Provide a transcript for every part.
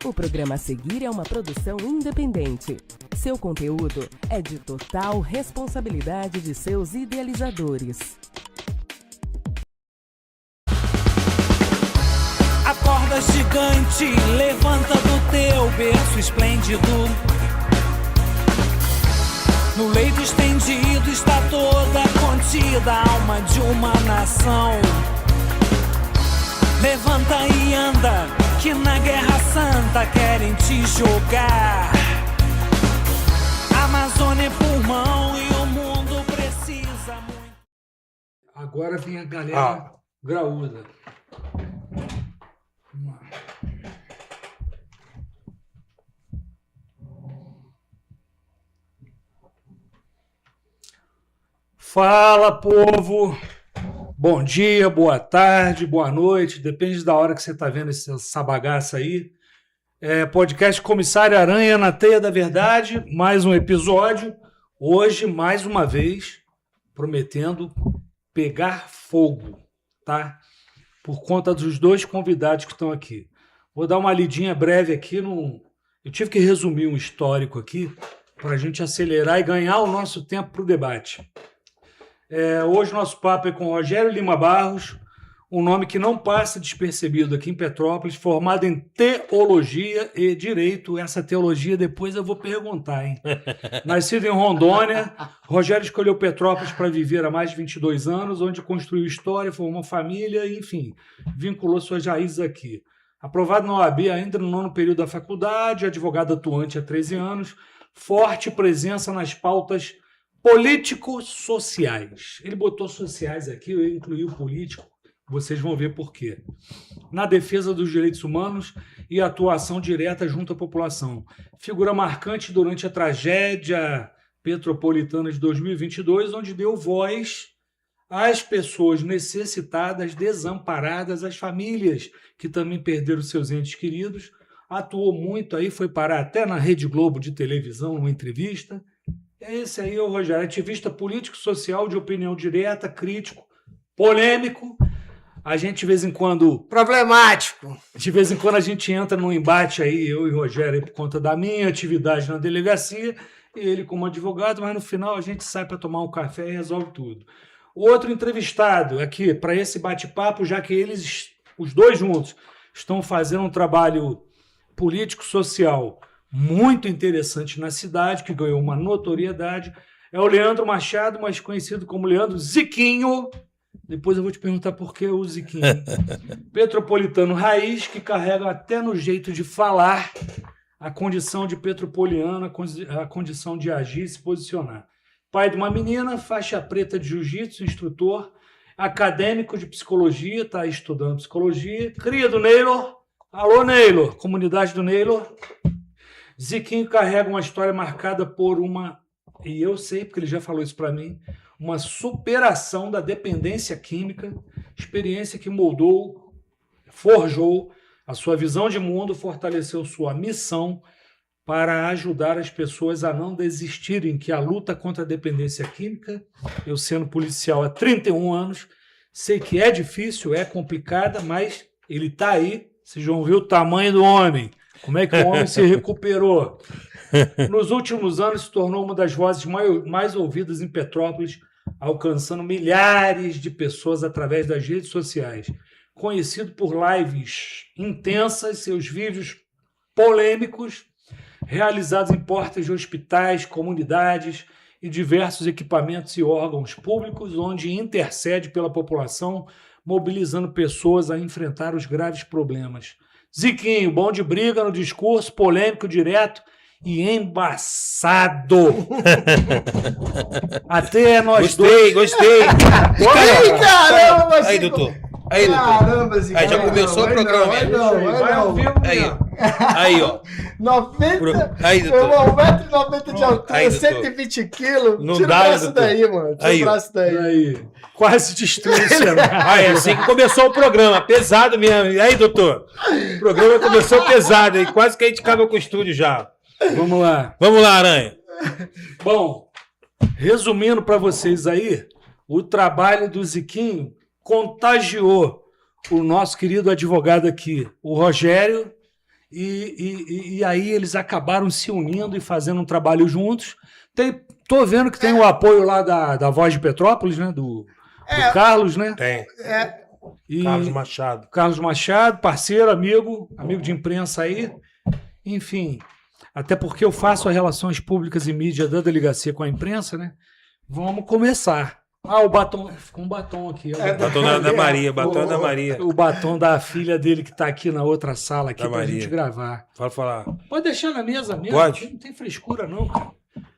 O programa a seguir é uma produção independente. Seu conteúdo é de total responsabilidade de seus idealizadores. Acorda gigante, levanta do teu berço esplêndido. No leito estendido está toda contida a alma de uma nação. Levanta e anda, que na guerra santa querem te jogar. A Amazônia é pulmão e o mundo precisa muito. Agora vem a galera graúda. Vamos lá. Fala, povo! Bom dia, boa tarde, boa noite, depende da hora que você está vendo essa bagaça aí. Podcast Comissário Aranha na Teia da Verdade, mais um episódio. Hoje, mais uma vez, prometendo pegar fogo, tá? Por conta dos dois convidados que estão aqui. Vou dar uma lidinha breve aqui. Eu tive que resumir um histórico aqui para a gente acelerar e ganhar o nosso tempo para o debate. Hoje nosso papo é com Rogério Lima Barros, um nome que não passa despercebido aqui em Petrópolis, formado em Teologia e Direito. Essa teologia depois eu vou perguntar, hein? Nascido em Rondônia, Rogério escolheu Petrópolis para viver há mais de 22 anos, onde construiu história, formou família e, enfim, vinculou suas raízes aqui. Aprovado na OAB ainda no 9º período da faculdade, advogado atuante há 13 anos, forte presença nas pautas político-sociais. Ele botou sociais aqui, eu incluí o político, vocês vão ver por quê. Na defesa dos direitos humanos e atuação direta junto à população. Figura marcante durante a tragédia petropolitana de 2022, onde deu voz às pessoas necessitadas, desamparadas, às famílias que também perderam seus entes queridos. Atuou muito aí, foi parar até na Rede Globo de televisão, numa entrevista. Esse aí é o Rogério, ativista político-social de opinião direta, crítico, polêmico. A gente, de vez em quando... Problemático. De vez em quando a gente entra num embate aí, eu e o Rogério, aí, por conta da minha atividade na delegacia, e ele como advogado, mas no final a gente sai para tomar um café e resolve tudo. Outro entrevistado aqui, para esse bate-papo, já que eles, os dois juntos, estão fazendo um trabalho político-social muito interessante na cidade, que ganhou uma notoriedade, é o Leandro Machado, mais conhecido como Leandro Ziquinho. Depois eu vou te perguntar por que o Ziquinho. Petropolitano raiz, que carrega até no jeito de falar a condição de petropoliano, a condição de agir e se posicionar. Pai de uma menina, faixa preta de jiu-jitsu, instrutor, acadêmico de psicologia, está estudando psicologia. Cria do Neylor. Alô, Neylor, comunidade do Neylor. Ziquinho carrega uma história marcada por e eu sei porque ele já falou isso para mim, uma superação da dependência química, experiência que moldou, forjou a sua visão de mundo, fortaleceu sua missão para ajudar as pessoas a não desistirem, que a luta contra a dependência química, eu sendo policial há 31 anos, sei que é difícil, é complicada, mas ele está aí, vocês vão ver o tamanho do homem. Como é que o homem se recuperou? Nos últimos anos se tornou uma das vozes mais ouvidas em Petrópolis, alcançando milhares de pessoas através das redes sociais. Conhecido por lives intensas, seus vídeos polêmicos, realizados em portas de hospitais, comunidades e diversos equipamentos e órgãos públicos, onde intercede pela população, mobilizando pessoas a enfrentar os graves problemas. Ziquinho, bom de briga no discurso, polêmico, direto e embaçado. Até nós dois. Gostei. Ai, Caramba, Aí, doutor. Aí, doutor. Caramba, Ziquinho. Aí já começou o programa mesmo. Vai ao vivo, Aí, ó. 90. Aí, doutor. 1,90 m de altura, Aí, doutor. 120 quilos. Não Tira dá, o braço doutor. daí, mano. Tira Aí, o braço daí. Aí, quase destruiu o cenário. Aí, assim que começou o programa. Pesado mesmo. E aí, doutor? O programa começou pesado aí. Quase que a gente acaba com o estúdio já. Vamos lá. Vamos lá, Aranha. Bom, resumindo para vocês aí, o trabalho do Ziquinho contagiou o nosso querido advogado aqui, o Rogério, e aí eles acabaram se unindo e fazendo um trabalho juntos. Tô vendo que tem o apoio lá da Voz de Petrópolis, né? Do Carlos, né? Tem. E Carlos Machado, parceiro, amigo de imprensa aí. Enfim, até porque eu faço as relações públicas e mídia da delegacia com a imprensa, né? Vamos começar. O batom, ficou um batom aqui. Batom da Maria, batom da Maria. O batom da filha dele que tá aqui na outra sala aqui da pra Maria. gente gravar. Pode falar. Pode deixar na mesa mesmo. Pode. Não tem frescura não, cara.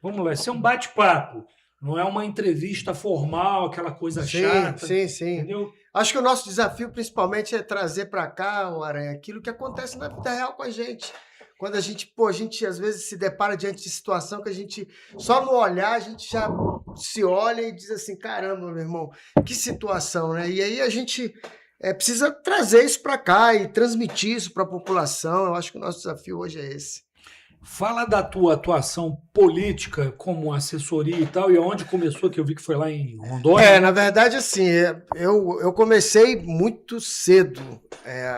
Vamos lá, isso é um bate-papo. Não é uma entrevista formal, aquela coisa chata. Sim. Entendeu? Acho que o nosso desafio, principalmente, é trazer para cá, o Aranha, aquilo que acontece na vida real com a gente. Quando a gente às vezes se depara diante de situação que a gente, só no olhar, a gente já se olha e diz assim, caramba, meu irmão, que situação, né? E aí a gente precisa trazer isso para cá e transmitir isso para a população. Eu acho que o nosso desafio hoje é esse. Fala da tua atuação política como assessoria e tal, e aonde começou, que eu vi que foi lá em Rondônia. Na verdade, assim, eu comecei muito cedo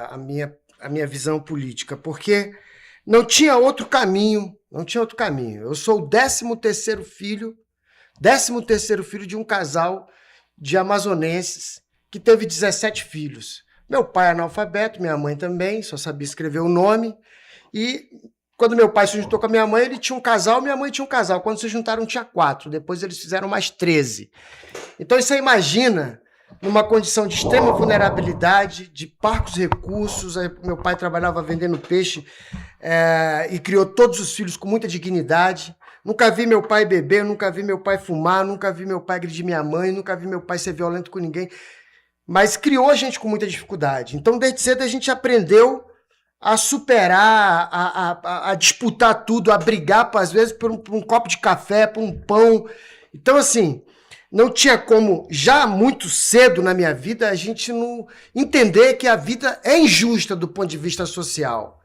a minha visão política, porque não tinha outro caminho. Eu sou o 13º filho de um casal de amazonenses que teve 17 filhos. Meu pai é analfabeto, minha mãe também, só sabia escrever o nome. E quando meu pai se juntou com a minha mãe, ele tinha um casal, minha mãe tinha um casal. Quando se juntaram, tinha 4. Depois eles fizeram mais 13. Então você imagina, numa condição de extrema vulnerabilidade, de parcos recursos. Meu pai trabalhava vendendo peixe e criou todos os filhos com muita dignidade. Nunca vi meu pai beber, nunca vi meu pai fumar, nunca vi meu pai agredir minha mãe, nunca vi meu pai ser violento com ninguém. Mas criou a gente com muita dificuldade. Então, desde cedo, a gente aprendeu a superar, a disputar tudo, a brigar, às vezes, por um copo de café, por um pão. Então, assim, não tinha como, já muito cedo na minha vida, a gente não entender que a vida é injusta do ponto de vista social.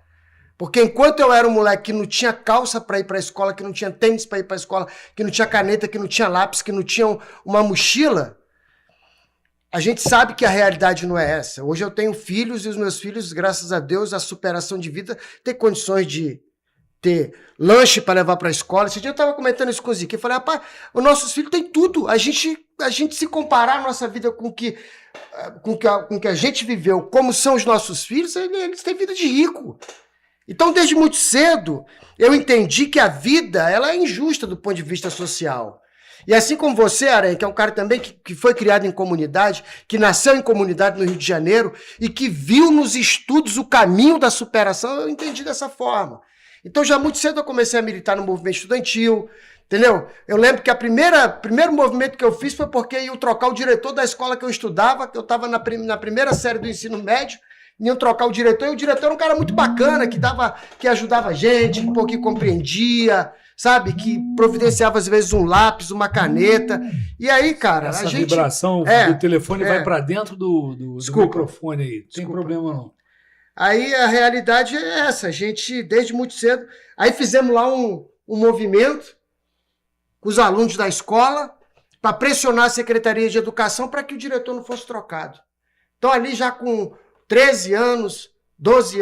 Porque enquanto eu era um moleque que não tinha calça para ir para a escola, que não tinha tênis para ir para a escola, que não tinha caneta, que não tinha lápis, que não tinha uma mochila, a gente sabe que a realidade não é essa. Hoje eu tenho filhos e os meus filhos, graças a Deus, a superação de vida, têm condições de ter lanche para levar para a escola. Esse dia eu estava comentando isso com o Zico. Eu falei, rapaz, os nossos filhos têm tudo. A gente se comparar a nossa vida com o que a gente viveu, como são os nossos filhos, eles têm vida de rico. Então, desde muito cedo, eu entendi que a vida ela é injusta do ponto de vista social. E assim como você, Aranha, que é um cara também que foi criado em comunidade, que nasceu em comunidade no Rio de Janeiro e que viu nos estudos o caminho da superação, eu entendi dessa forma. Então, já muito cedo eu comecei a militar no movimento estudantil, entendeu? Eu lembro que primeiro movimento que eu fiz foi porque iam trocar o diretor da escola que eu estudava, que eu estava na primeira série do ensino médio, iam trocar o diretor, e o diretor era um cara muito bacana, que ajudava a gente, que compreendia, sabe? Que providenciava, às vezes, um lápis, uma caneta. E aí, cara, essa a gente... vibração do telefone vai para dentro do microfone aí. Não tem problema, não. Aí a realidade é essa. A gente, desde muito cedo... Aí fizemos lá um movimento com os alunos da escola para pressionar a Secretaria de Educação para que o diretor não fosse trocado. Então, ali já com 13 anos, 12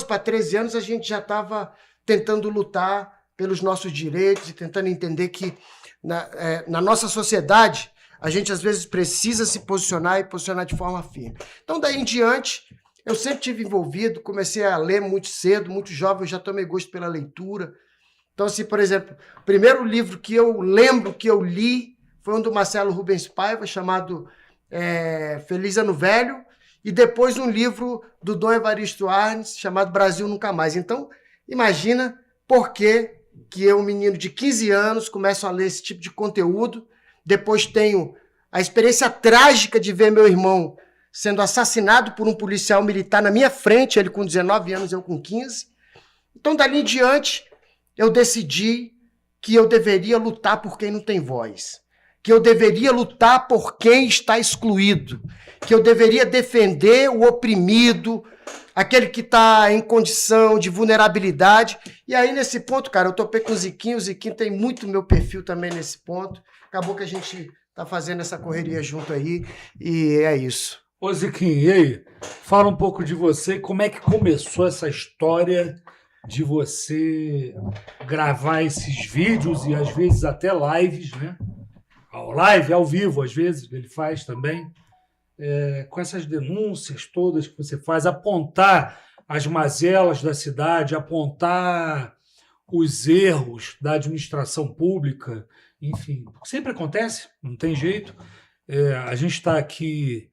para 13 anos, a gente já estava tentando lutar pelos nossos direitos e tentando entender que na nossa sociedade a gente às vezes precisa se posicionar e posicionar de forma firme. Então, daí em diante, eu sempre tive envolvido, comecei a ler muito cedo, muito jovem, eu já tomei gosto pela leitura. Então, assim, por exemplo, o primeiro livro que eu lembro que eu li foi um do Marcelo Rubens Paiva, chamado Feliz Ano Velho, e depois um livro do Dom Evaristo Arnes, chamado Brasil Nunca Mais. Então, imagina por que eu, um menino de 15 anos, começo a ler esse tipo de conteúdo. Depois tenho a experiência trágica de ver meu irmão sendo assassinado por um policial militar na minha frente, ele com 19 anos, eu com 15. Então, dali em diante, eu decidi que eu deveria lutar por quem não tem voz, que eu deveria lutar por quem está excluído, que eu deveria defender o oprimido, aquele que está em condição de vulnerabilidade. E aí, nesse ponto, cara, eu topei com o Ziquinho tem muito meu perfil também nesse ponto. Acabou que a gente está fazendo essa correria junto aí, e é isso. Ô Ziquinho, e aí? Fala um pouco de você, como é que começou essa história de você gravar esses vídeos e às vezes até lives, né? Live ao vivo, às vezes, ele faz também, com essas denúncias todas que você faz, apontar as mazelas da cidade, apontar os erros da administração pública, enfim, sempre acontece, não tem jeito. A gente está aqui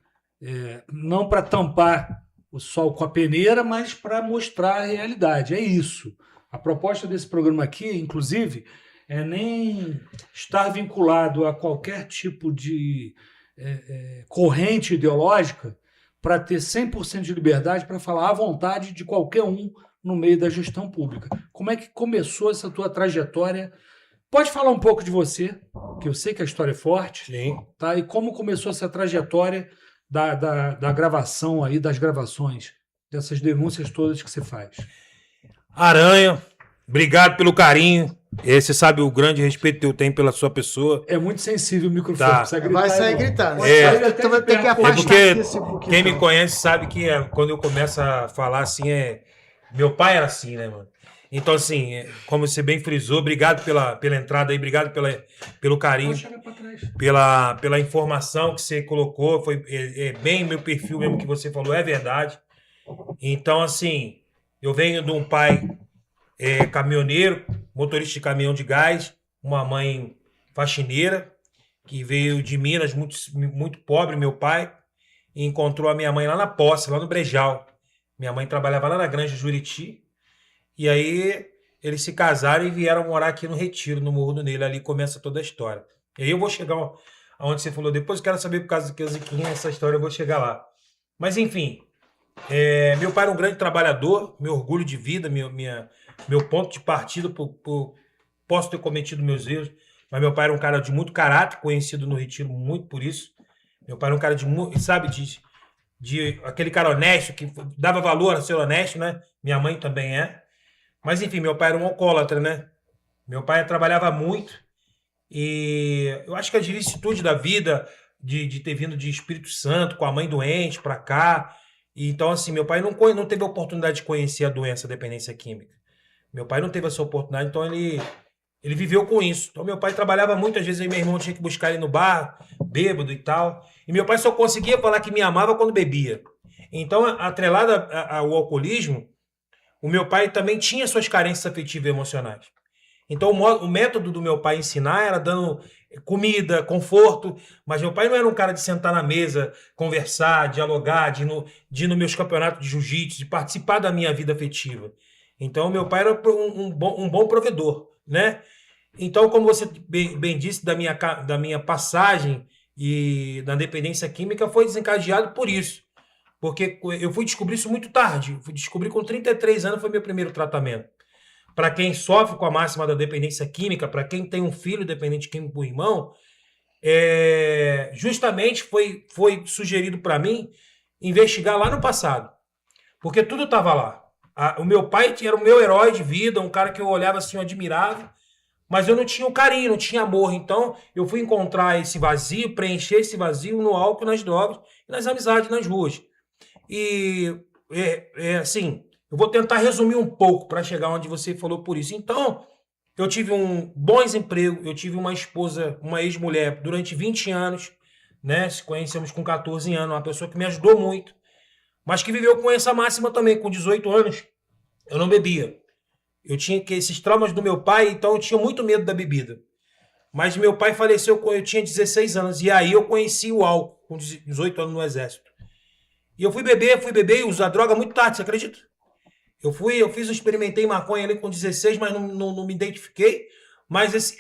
não para tampar o sol com a peneira, mas para mostrar a realidade. É isso. A proposta desse programa aqui, inclusive, é nem estar vinculado a qualquer tipo de corrente ideológica para ter 100% de liberdade para falar à vontade de qualquer um no meio da gestão pública. Como é que começou essa tua trajetória? Pode falar um pouco de você, que eu sei que a história é forte, Sim. tá? E como começou essa trajetória da gravação aí, das gravações, dessas denúncias todas que você faz. Aranha, obrigado pelo carinho. Você sabe o grande respeito que eu tenho pela sua pessoa. É muito sensível o microfone. Tá. Precisa gritar, Vai sair irmão. gritando. Pode É. sair até Tu vai de ter que perto. afastar. Porque aqui esse pouquinho. quem me conhece sabe que quando eu começo a falar assim, meu pai era assim, né, mano? Então, assim, como você bem frisou, obrigado pela entrada aí, obrigado pelo carinho, Pode chegar pra trás. pela informação que você colocou. Foi bem meu perfil mesmo que você falou, é verdade. Então, assim, eu venho de um pai caminhoneiro, motorista de caminhão de gás, uma mãe faxineira, que veio de Minas, muito, muito pobre, meu pai, e encontrou a minha mãe lá na Posse, lá no Brejal. Minha mãe trabalhava lá na Granja Juriti, e aí eles se casaram e vieram morar aqui no Retiro, no Morro do Nilo, ali começa toda a história. E aí eu vou chegar aonde você falou, depois eu quero saber por causa do que o Ziquinha, essa história eu vou chegar lá. Mas enfim, meu pai era um grande trabalhador, meu orgulho de vida, meu ponto de partida, posso ter cometido meus erros, mas meu pai era um cara de muito caráter, conhecido no Retiro muito por isso. Meu pai era um cara de aquele cara honesto, que dava valor a ser honesto, né? Minha mãe também é. Mas enfim, meu pai era um alcoólatra, né? Meu pai trabalhava muito e eu acho que a vicissitude da vida, de ter vindo de Espírito Santo, com a mãe doente pra cá. E então, assim, meu pai não teve a oportunidade de conhecer a doença, a dependência química. Meu pai não teve essa oportunidade, então ele viveu com isso. Então, meu pai trabalhava muito, às vezes aí meu irmão tinha que buscar ele no bar, bêbado e tal. E meu pai só conseguia falar que me amava quando bebia. Então, atrelado ao alcoolismo, o meu pai também tinha suas carências afetivas e emocionais. Então, o método do meu pai ensinar era dando comida, conforto, mas meu pai não era um cara de sentar na mesa, conversar, dialogar, de ir nos meus campeonatos de jiu-jitsu, de participar da minha vida afetiva. Então, meu pai era um bom provedor, né? Então, como você bem disse, da minha passagem e da dependência química, foi desencadeado por isso. Porque eu fui descobrir isso muito tarde. Fui descobrir com 33 anos, foi meu primeiro tratamento. Para quem sofre com a máxima da dependência química, para quem tem um filho dependente químico por irmão, justamente foi sugerido para mim investigar lá no passado. Porque tudo estava lá. O meu pai era o meu herói de vida, um cara que eu olhava assim, eu admirava, mas eu não tinha o carinho, não tinha amor. Então, eu fui encontrar esse vazio, preencher esse vazio no álcool, nas drogas e nas amizades, nas ruas. E, assim, eu vou tentar resumir um pouco para chegar onde você falou por isso. Então, eu tive um bom emprego, eu tive uma esposa, uma ex-mulher, durante 20 anos, né? Se conhecemos com 14 anos, uma pessoa que me ajudou muito, mas que viveu com essa máxima também. Com 18 anos, eu não bebia. Eu tinha esses traumas do meu pai, então eu tinha muito medo da bebida. Mas meu pai faleceu quando eu tinha 16 anos, e aí eu conheci o álcool, com 18 anos no Exército. E eu fui beber e usar droga muito tarde, você acredita? Eu experimentei maconha ali com 16, mas não me identifiquei. Mas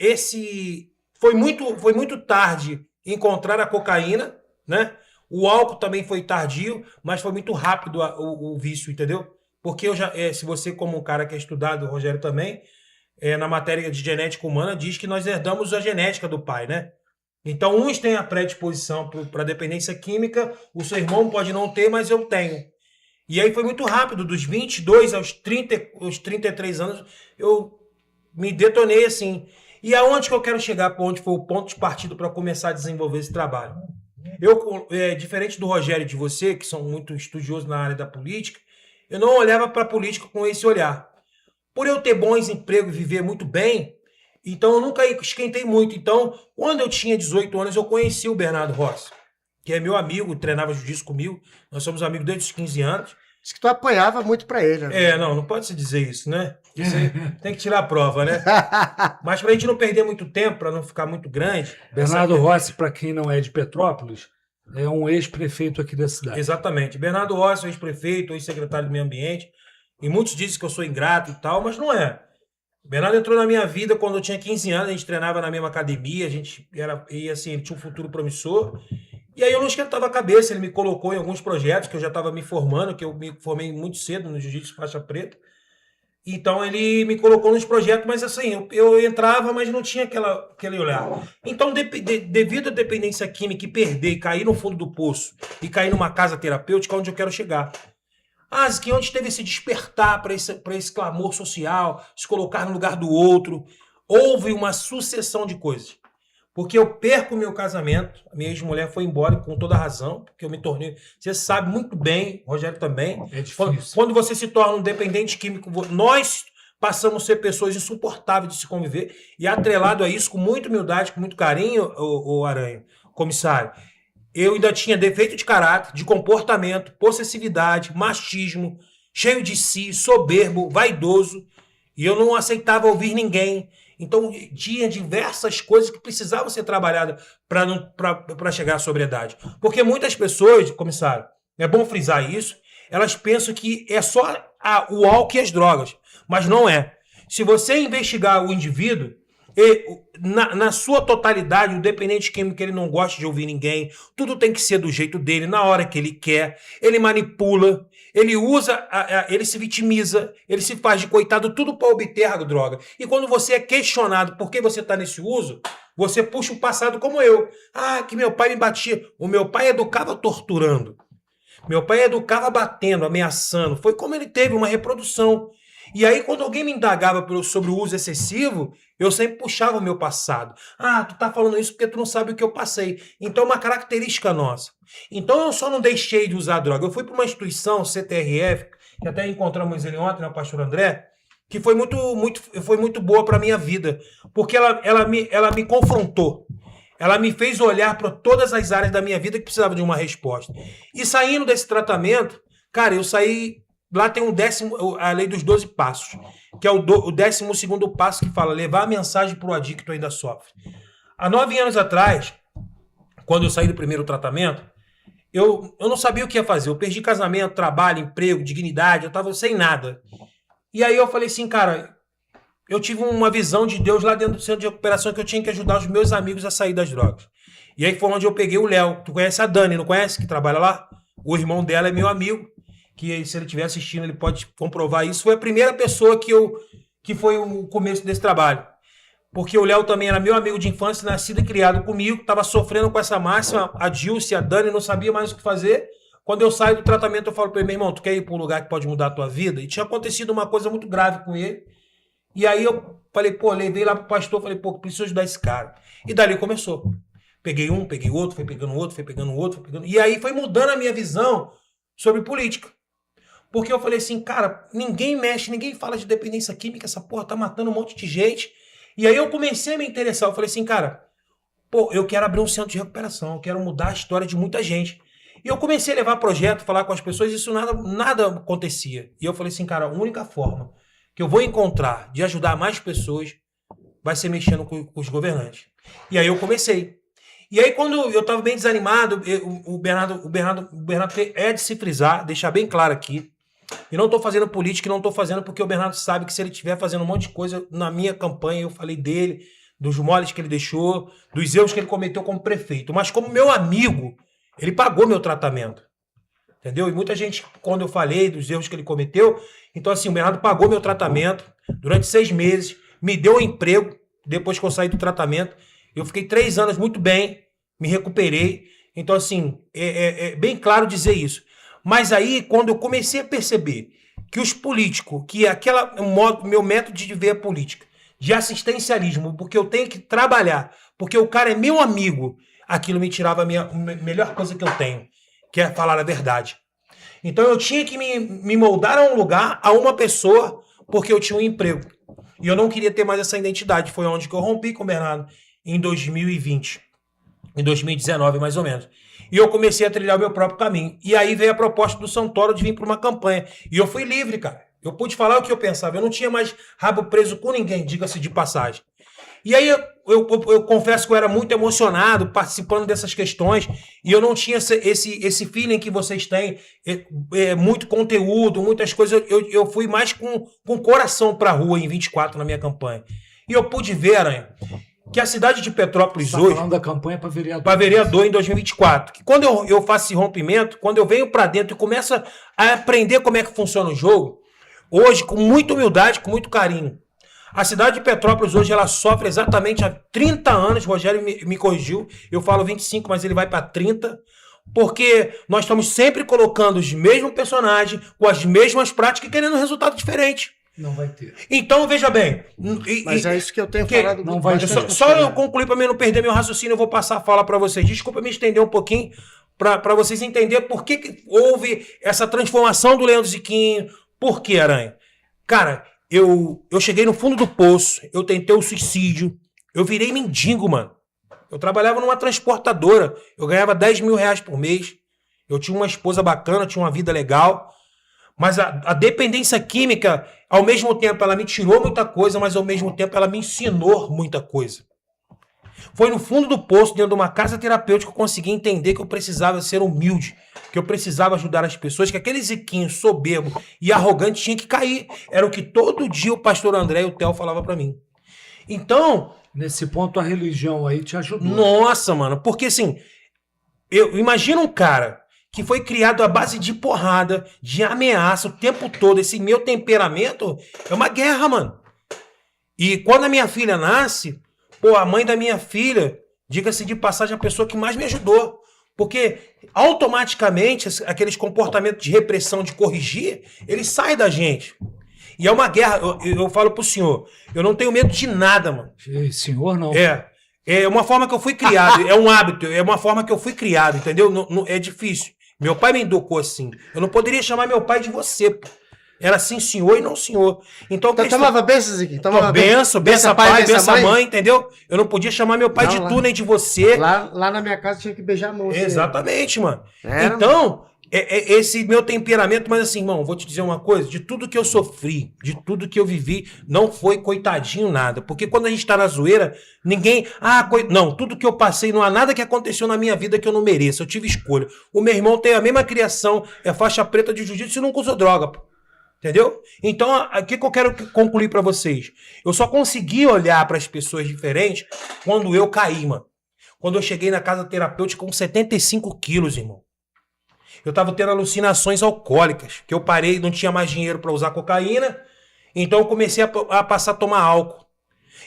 foi muito tarde encontrar a cocaína, né? O álcool também foi tardio, mas foi muito rápido o vício, entendeu? Porque se você, como um cara que é estudado, o Rogério também, na matéria de genética humana, diz que nós herdamos a genética do pai, né? Então, uns têm a predisposição para dependência química, o seu irmão pode não ter, mas eu tenho. E aí foi muito rápido, dos 22 aos 33 anos, eu me detonei assim. E aonde que eu quero chegar, onde foi o ponto de partida para começar a desenvolver esse trabalho? Eu, diferente do Rogério e de você, que são muito estudiosos na área da política, eu não olhava para a política com esse olhar. Por eu ter bons empregos e viver muito bem, então eu nunca esquentei muito. Então, quando eu tinha 18 anos, eu conheci o Bernardo Rossi, que é meu amigo, treinava jiu-jitsu comigo. Nós somos amigos desde os 15 anos. Diz que tu apanhava muito pra ele. Né? Não pode se dizer isso, né? Isso aí tem que tirar a prova, né? Mas pra gente não perder muito tempo, pra não ficar muito grande... Bernardo Rossi, para quem não é de Petrópolis, é um ex-prefeito aqui da cidade. Exatamente. Bernardo Rossi, ex-prefeito, ex-secretário do Meio Ambiente. E muitos dizem que eu sou ingrato e tal, mas não é. O Bernardo entrou na minha vida quando eu tinha 15 anos, a gente treinava na mesma academia, ele tinha um futuro promissor. E aí eu não esquentava a cabeça, ele me colocou em alguns projetos que eu já estava me formando, que eu me formei muito cedo no jiu-jitsu faixa preta. Então ele me colocou nos projetos, mas assim, eu entrava, mas não tinha aquele olhar. Então, devido à dependência química e perder, e cair no fundo do poço, e cair numa casa terapêutica, onde eu quero chegar. Que onde teve esse despertar para esse clamor social, se colocar no lugar do outro, houve uma sucessão de coisas. Porque eu perco o meu casamento, a minha ex-mulher foi embora com toda razão, porque eu me tornei... Você sabe muito bem, Rogério também. É difícil. Quando você se torna um dependente químico, nós passamos a ser pessoas insuportáveis de se conviver, e atrelado a isso, com muita humildade, com muito carinho, o Aranha, comissário, eu ainda tinha defeito de caráter, de comportamento, possessividade, machismo, cheio de si, soberbo, vaidoso, e eu não aceitava ouvir ninguém. Então, tinha diversas coisas que precisavam ser trabalhadas para chegar à sobriedade. Porque muitas pessoas, comissário, é bom frisar isso, elas pensam que é só o álcool e as drogas, mas não é. Se você investigar o indivíduo, na sua totalidade, o dependente químico, ele não gosta de ouvir ninguém, tudo tem que ser do jeito dele, na hora que ele quer, ele manipula, ele usa, ele se vitimiza, ele se faz de coitado, tudo para obter a droga. E quando você é questionado por que você está nesse uso, você puxa o passado como eu. Que meu pai me batia. O meu pai educava torturando. Meu pai educava batendo, ameaçando. Foi como ele teve uma reprodução. E aí, quando alguém me indagava sobre o uso excessivo, eu sempre puxava o meu passado. Tu tá falando isso porque tu não sabe o que eu passei. Então, é uma característica nossa. Então, eu só não deixei de usar droga. Eu fui para uma instituição, CTRF, que até encontramos ele ontem, né, o pastor André, que foi muito boa para minha vida. Porque ela me confrontou. Ela me fez olhar para todas as áreas da minha vida que precisavam de uma resposta. E saindo desse tratamento, cara, eu saí... Lá tem a lei dos 12 passos, que é o 12º passo que fala levar a mensagem para o adicto ainda sofre. Há 9 anos atrás, quando eu saí do primeiro tratamento, eu não sabia o que ia fazer. Eu perdi casamento, trabalho, emprego, dignidade, eu estava sem nada. E aí eu falei assim, cara, eu tive uma visão de Deus lá dentro do centro de recuperação que eu tinha que ajudar os meus amigos a sair das drogas. E aí foi onde eu peguei o Léo. Tu conhece a Dani, não conhece? Que trabalha lá? O irmão dela é meu amigo. Que se ele estiver assistindo, ele pode comprovar isso. Foi a primeira pessoa que foi o começo desse trabalho. Porque o Léo também era meu amigo de infância, nascido e criado comigo, estava sofrendo com essa máxima, a Dilce, a Dani, não sabia mais o que fazer. Quando eu saio do tratamento, eu falo para ele, meu irmão, tu quer ir para um lugar que pode mudar a tua vida? E tinha acontecido uma coisa muito grave com ele. E aí eu falei, levei lá pro pastor, falei, preciso ajudar esse cara. E dali começou. Peguei um, peguei outro, fui pegando outro, fui pegando outro, fui pegando... E aí foi mudando a minha visão sobre política. Porque eu falei assim, cara, ninguém mexe, ninguém fala de dependência química, essa porra tá matando um monte de gente. E aí eu comecei a me interessar, eu falei assim, cara, eu quero abrir um centro de recuperação, eu quero mudar a história de muita gente. E eu comecei a levar projeto, falar com as pessoas, e isso nada acontecia. E eu falei assim, cara, a única forma que eu vou encontrar de ajudar mais pessoas vai ser mexendo com os governantes. E aí eu comecei. E aí quando eu tava bem desanimado, o Bernardo é de se frisar, deixar bem claro aqui, e não estou fazendo política, não estou fazendo porque o Bernardo sabe que se ele estiver fazendo um monte de coisa na minha campanha, eu falei dele, dos moles que ele deixou, dos erros que ele cometeu como prefeito. Mas como meu amigo, ele pagou meu tratamento. Entendeu? E muita gente, quando eu falei dos erros que ele cometeu, então assim, o Bernardo pagou meu tratamento durante 6 meses, me deu um emprego depois que eu saí do tratamento. Eu fiquei 3 anos muito bem, me recuperei. Então assim, é bem claro dizer isso. Mas aí, quando eu comecei a perceber que os políticos, que meu método de ver a política, de assistencialismo, porque eu tenho que trabalhar, porque o cara é meu amigo, aquilo me tirava a melhor coisa que eu tenho, que é falar a verdade. Então eu tinha que me moldar a um lugar, a uma pessoa, porque eu tinha um emprego. E eu não queria ter mais essa identidade. Foi onde que eu rompi com o Bernardo, em 2020. Em 2019, mais ou menos. E eu comecei a trilhar o meu próprio caminho. E aí veio a proposta do Santoro de vir para uma campanha. E eu fui livre, cara. Eu pude falar o que eu pensava. Eu não tinha mais rabo preso com ninguém, diga-se de passagem. E aí eu confesso que eu era muito emocionado participando dessas questões e eu não tinha esse feeling que vocês têm, muito conteúdo, muitas coisas. Eu fui mais com coração para a rua em 24 na minha campanha. E eu pude ver, Aranha, que a cidade de Petrópolis Você hoje... Tá falando da campanha para vereador. Para vereador em 2024. Que quando eu faço esse rompimento, quando eu venho para dentro e começo a aprender como é que funciona o jogo, hoje, com muita humildade, com muito carinho, a cidade de Petrópolis hoje ela sofre exatamente há 30 anos, Rogério me corrigiu, eu falo 25, mas ele vai para 30, porque nós estamos sempre colocando os mesmos personagens, com as mesmas práticas e querendo um resultado diferente. Não vai ter. Então, veja bem... Mas é isso que eu tenho falado. Não vai ter. Só eu concluir para mim não perder meu raciocínio, eu vou passar a fala para vocês. Desculpa me estender um pouquinho, para vocês entenderem por que houve essa transformação do Leandro Ziquinho. Por que, Aranha? Cara... Eu cheguei no fundo do poço, eu tentei o suicídio, eu virei mendigo, mano. Eu trabalhava numa transportadora, eu ganhava 10 mil reais por mês, eu tinha uma esposa bacana, tinha uma vida legal, mas a dependência química, ao mesmo tempo, ela me tirou muita coisa, mas ao mesmo tempo ela me ensinou muita coisa. Foi no fundo do poço, dentro de uma casa terapêutica, que eu consegui entender que eu precisava ser humilde, que eu precisava ajudar as pessoas, que aquele Ziquinho soberbo e arrogante tinha que cair. Era o que todo dia o pastor André e o Theo falavam pra mim. Então... Nesse ponto, a religião aí te ajudou. Nossa, mano. Porque assim, eu imagino um cara que foi criado à base de porrada, de ameaça o tempo todo. Esse meu temperamento é uma guerra, mano. E quando a minha filha nasce, pô, a mãe da minha filha, diga-se de passagem, a pessoa que mais me ajudou. Porque automaticamente aqueles comportamentos de repressão, de corrigir, eles saem da gente. E é uma guerra. Eu falo pro senhor, eu não tenho medo de nada, mano. Senhor, não. É uma forma que eu fui criado, é um hábito, é uma forma que eu fui criado, entendeu? É difícil. Meu pai me educou assim. Eu não poderia chamar meu pai de você, pô. Era sim senhor e não senhor. Então tomava benção, Ziquinho? Tomava benção pai, benção mãe, entendeu? Eu não podia chamar meu pai de tu nem de você. Lá na minha casa tinha que beijar a mão. Exatamente, mano. Então, esse meu temperamento, mas assim, irmão, vou te dizer uma coisa, de tudo que eu sofri, de tudo que eu vivi, não foi coitadinho nada. Porque quando a gente tá na zoeira, ninguém... Não, tudo que eu passei, não há nada que aconteceu na minha vida que eu não mereça. Eu tive escolha. O meu irmão tem a mesma criação, é faixa preta de jiu-jitsu e nunca usou droga, pô. Entendeu? Então, o que eu quero concluir pra vocês? Eu só consegui olhar para as pessoas diferentes quando eu caí, mano. Quando eu cheguei na casa terapêutica com 75 quilos, irmão. Eu tava tendo alucinações alcoólicas, que eu parei, não tinha mais dinheiro para usar cocaína, então eu comecei a passar a tomar álcool.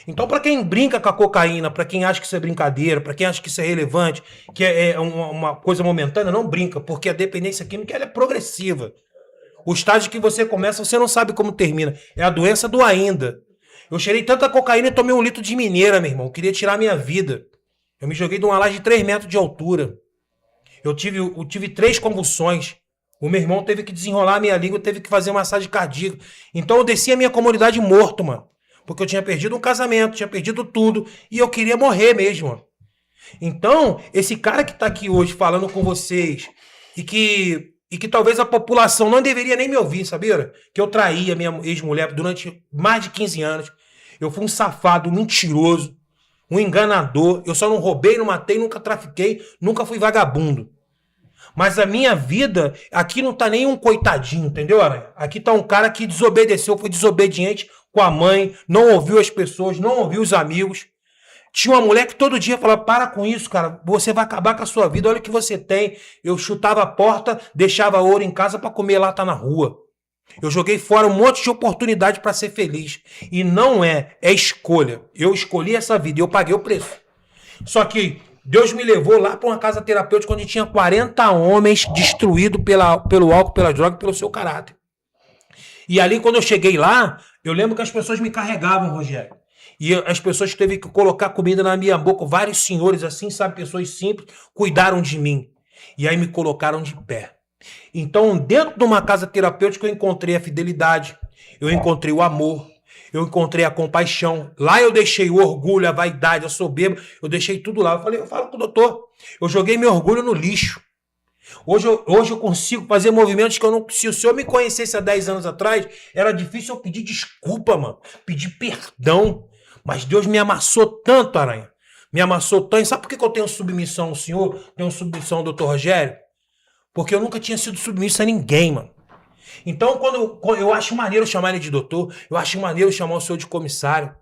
Então, para quem brinca com a cocaína, para quem acha que isso é brincadeira, para quem acha que isso é relevante, que é uma coisa momentânea, não brinca, porque a dependência química ela é progressiva. O estágio que você começa, você não sabe como termina. É a doença do ainda. Eu cheirei tanta cocaína e tomei 1 litro de mineira, meu irmão. Eu queria tirar a minha vida. Eu me joguei de uma laje de 3 metros de altura. Eu tive 3 convulsões. O meu irmão teve que desenrolar a minha língua, teve que fazer massagem cardíaca. Então eu desci a minha comunidade morto, mano. Porque eu tinha perdido um casamento, tinha perdido tudo. E eu queria morrer mesmo, mano. Então, esse cara que tá aqui hoje falando com vocês e que talvez a população não deveria nem me ouvir, sabia? Que eu traí a minha ex-mulher durante mais de 15 anos. Eu fui um safado, um mentiroso, um enganador. Eu só não roubei, não matei, nunca trafiquei, nunca fui vagabundo. Mas a minha vida, aqui não tá nem um coitadinho, entendeu, Aranha? Aqui tá um cara que desobedeceu, foi desobediente com a mãe, não ouviu as pessoas, não ouviu os amigos. Tinha uma mulher que todo dia falava, para com isso, cara, você vai acabar com a sua vida, olha o que você tem. Eu chutava a porta, deixava ouro em casa para comer lata na rua. Eu joguei fora um monte de oportunidade para ser feliz. E não é escolha. Eu escolhi essa vida e eu paguei o preço. Só que Deus me levou lá para uma casa terapêutica onde tinha 40 homens destruídos pelo álcool, pela droga, pelo seu caráter. E ali, quando eu cheguei lá, eu lembro que as pessoas me carregavam, Rogério. E as pessoas teve que colocar comida na minha boca. Vários senhores, assim, sabe, pessoas simples, cuidaram de mim. E aí me colocaram de pé. Então, dentro de uma casa terapêutica, eu encontrei a fidelidade, eu encontrei o amor, eu encontrei a compaixão. Lá eu deixei o orgulho, a vaidade, a soberba, eu deixei tudo lá. Eu falo com o doutor, eu joguei meu orgulho no lixo. Hoje eu consigo fazer movimentos que eu não... Se o senhor me conhecesse há 10 anos atrás, era difícil eu pedir desculpa, mano. Pedir perdão. Mas Deus me amassou tanto, Aranha. Me amassou tanto. Sabe por que eu tenho submissão ao senhor? Tenho submissão ao doutor Rogério? Porque eu nunca tinha sido submisso a ninguém, mano. Então, quando eu acho maneiro chamar ele de doutor, eu acho maneiro chamar o senhor de comissário.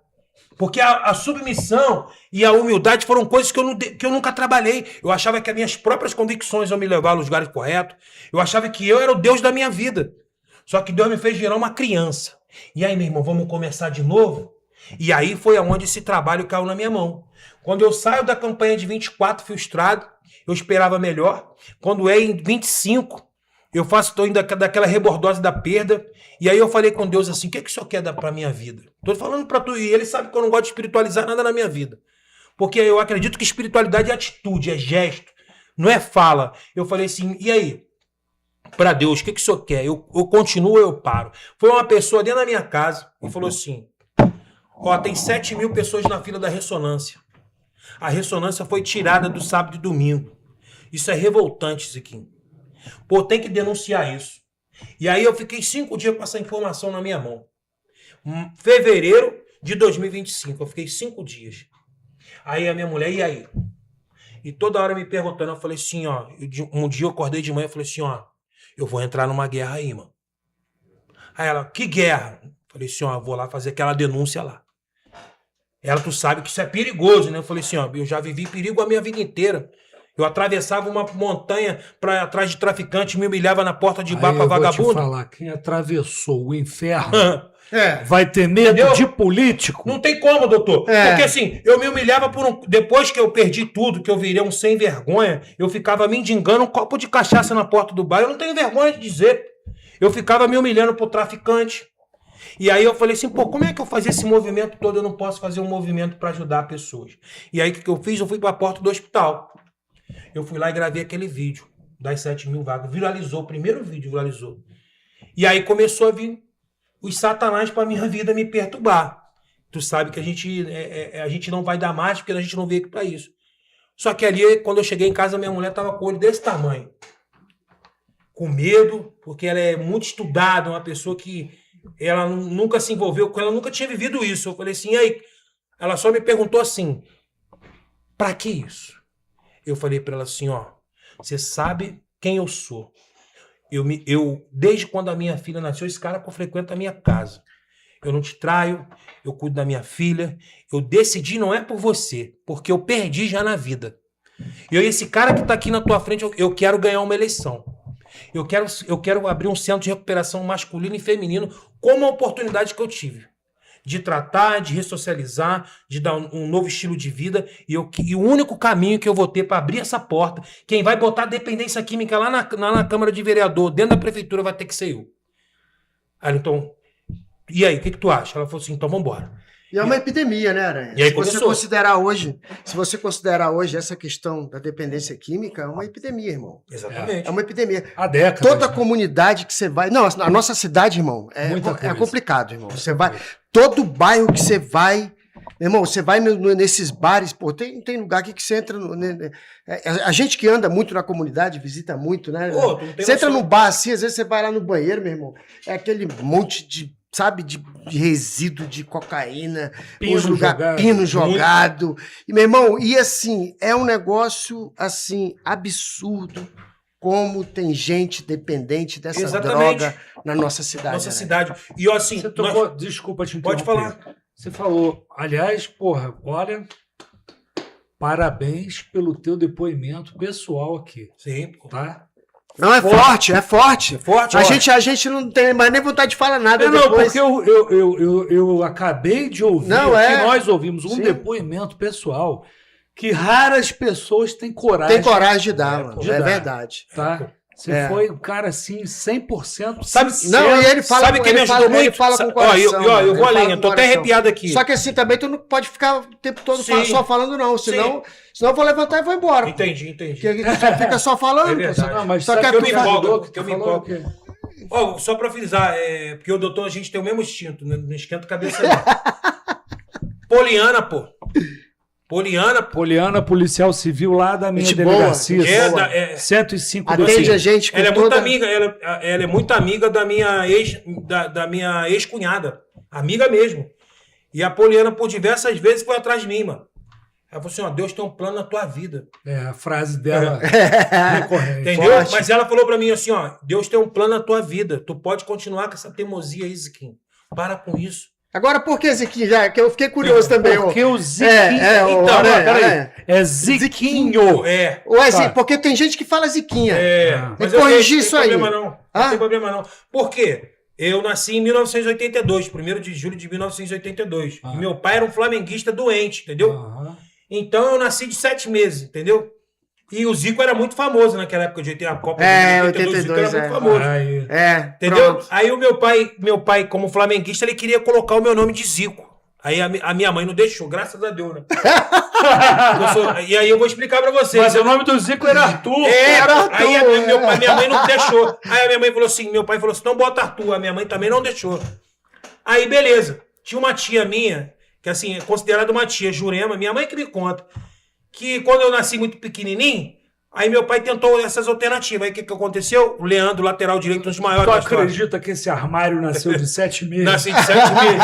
Porque a submissão e a humildade foram coisas que eu nunca trabalhei. Eu achava que as minhas próprias convicções iam me levar aos lugares corretos. Eu achava que eu era o Deus da minha vida. Só que Deus me fez virar uma criança. E aí, meu irmão, vamos começar de novo? E aí foi aonde esse trabalho caiu na minha mão. Quando eu saio da campanha de 24 frustrado, eu esperava melhor. Quando é em 25, estou indo daquela rebordose da perda. E aí eu falei com Deus assim, o que o senhor quer dar pra minha vida? Tô falando pra tu, e ele sabe que eu não gosto de espiritualizar nada na minha vida. Porque eu acredito que espiritualidade é atitude, é gesto, não é fala. Eu falei assim, e aí? Pra Deus, o que o senhor quer? Eu continuo ou eu paro? Foi uma pessoa dentro da minha casa e falou assim, ó, tem 7.000 pessoas na fila da ressonância. A ressonância foi tirada do sábado e domingo. Isso é revoltante, Ziquinho. Pô, tem que denunciar isso. E aí eu fiquei 5 dias com essa informação na minha mão. Fevereiro de 2025, eu fiquei 5 dias. Aí a minha mulher, e aí? E toda hora me perguntando, eu falei assim, ó, um dia eu acordei de manhã e falei assim, ó, eu vou entrar numa guerra aí, mano. Aí ela, que guerra? Eu falei assim, ó, eu vou lá fazer aquela denúncia lá. Ela, tu sabe que isso é perigoso, né? Eu falei assim, ó, eu já vivi perigo a minha vida inteira. Eu atravessava uma montanha para atrás de traficante, me humilhava na porta de bar para vagabundo. Vou te falar, quem atravessou o inferno vai ter medo Entendeu? de político? Não tem como, doutor. Porque assim, eu me humilhava depois que eu perdi tudo, que eu virei um sem vergonha, eu ficava mendigando um copo de cachaça na porta do bar. Eu não tenho vergonha de dizer. Eu ficava me humilhando pro traficante. E aí eu falei assim, pô, como é que eu fazia esse movimento todo? Eu não posso fazer um movimento para ajudar pessoas. E aí o que eu fiz? Eu fui para a porta do hospital. Eu fui lá e gravei aquele vídeo das 7.000 vagas. Viralizou, o primeiro vídeo viralizou. E aí começou a vir os satanás para minha vida me perturbar. Tu sabe que a gente não vai dar mais porque a gente não veio aqui para isso. Só que ali, quando eu cheguei em casa, minha mulher tava com o olho desse tamanho. Com medo, porque ela é muito estudada, uma pessoa que ela nunca se envolveu com ela, nunca tinha vivido isso. Eu falei assim, e aí? Ela só me perguntou assim, pra que isso? Eu falei pra ela assim, ó, você sabe quem eu sou. Desde quando a minha filha nasceu, esse cara frequenta a minha casa. Eu não te traio, eu cuido da minha filha. Eu decidi, não é por você, porque eu perdi já na vida. E esse cara que tá aqui na tua frente, eu quero ganhar uma eleição. Eu quero abrir um centro de recuperação masculino e feminino como a oportunidade que eu tive. De tratar, de ressocializar, de dar um novo estilo de vida. E o único caminho que eu vou ter para abrir essa porta, quem vai botar dependência química lá na Câmara de Vereador, dentro da Prefeitura, vai ter que ser eu. Aí, então, e aí, o que tu acha? Ela falou assim, então vamos embora. E é uma epidemia, né, Aranha? E aí se você considerar hoje essa questão da dependência química, é uma epidemia, irmão. Exatamente. É uma epidemia. Há décadas. Toda comunidade que você vai... Não, a nossa cidade, irmão, é complicado, irmão. Você vai... Todo bairro que você vai... Irmão, você vai nesses bares, pô, tem lugar aqui que você entra... A gente que anda muito na comunidade, visita muito, né? Pô, você entra no bar assim, às vezes você vai lá no banheiro, meu irmão, é aquele monte de... Sabe, de resíduo de cocaína, pino jogado. E, meu irmão, e assim, é um negócio, assim, absurdo como tem gente dependente dessa droga na nossa cidade. Nossa cidade. E, assim... Desculpa te interromper. Pode falar. Você falou, aliás, porra, olha, parabéns pelo teu depoimento pessoal aqui. Sim. Tá? Não, é forte. É forte, a gente não tem mais nem vontade de falar nada Não, depois. porque eu acabei de ouvir, nós ouvimos um depoimento pessoal que raras pessoas têm coragem. Tem coragem de dar, mano. É verdade. Tá? Você foi um cara assim, 100% Sabe, sincero. Não, e ele fala, sabe quem me ajudou ele muito? fala com o coração. Eu vou além, eu tô até coração. arrepiado aqui. Só que assim, também tu não pode ficar o tempo todo Sim. só falando, não. Senão eu vou levantar e vou embora. Entendi. Porque tu só fica só falando. É verdade. Não, mas Só sabe que que tu me faz- empolgo, que eu me falou empolgo. o quê? Ó, só pra frisar, porque o doutor a gente tem o mesmo instinto, né? Não esquenta a cabeça não. Poliana, pô. Poliana, policial civil lá da minha Gente delegacia. boa, gente boa. 105 Atende a gente com Ela é muito toda... amiga, ela é muito amiga da minha ex-cunhada. Amiga mesmo. E a Poliana, por diversas vezes, foi atrás de mim, mano. Ela falou assim, ó, Deus tem um plano na tua vida. É, a frase dela recorrente. Entendeu? Forte. Mas ela falou pra mim assim, ó, Deus tem um plano na tua vida. Tu pode continuar com essa teimosia aí, Ziquinho. Para com isso. Agora, por que Ziquinho? Já, que eu fiquei curioso também. Porque ô. o Ziquinho... então, peraí. É Ziquinho. Tá. Porque tem gente que fala Ziquinha. Mas Tem que corrigir não isso aí. tem problema não. Não tem problema não. Por quê? Eu nasci em 1982, 1º de julho de 1982. E meu pai era um flamenguista doente, entendeu? Então eu nasci de 7 meses, entendeu? E o Zico era muito famoso naquela época de 80, a Copa de 82. O Zico era muito famoso. Entendeu? Pronto. Aí o meu pai, como flamenguista, ele queria colocar o meu nome de Zico. Aí a minha mãe não deixou, graças a Deus, né? E aí eu vou explicar pra vocês. Mas o nome do Zico era Arthur. Aí minha mãe não deixou. Aí a minha mãe falou assim, meu pai falou assim, não bota Arthur. A minha mãe também não deixou. Aí, beleza. Tinha uma tia minha, que assim, é considerada uma tia, Jurema, minha mãe que me conta, que quando eu nasci muito pequenininho, aí meu pai tentou essas alternativas. Aí o que aconteceu? O Leandro, lateral direito, um dos maiores Tu da história. acredita que esse armário nasceu de 7 meses? Nasci de 7 meses.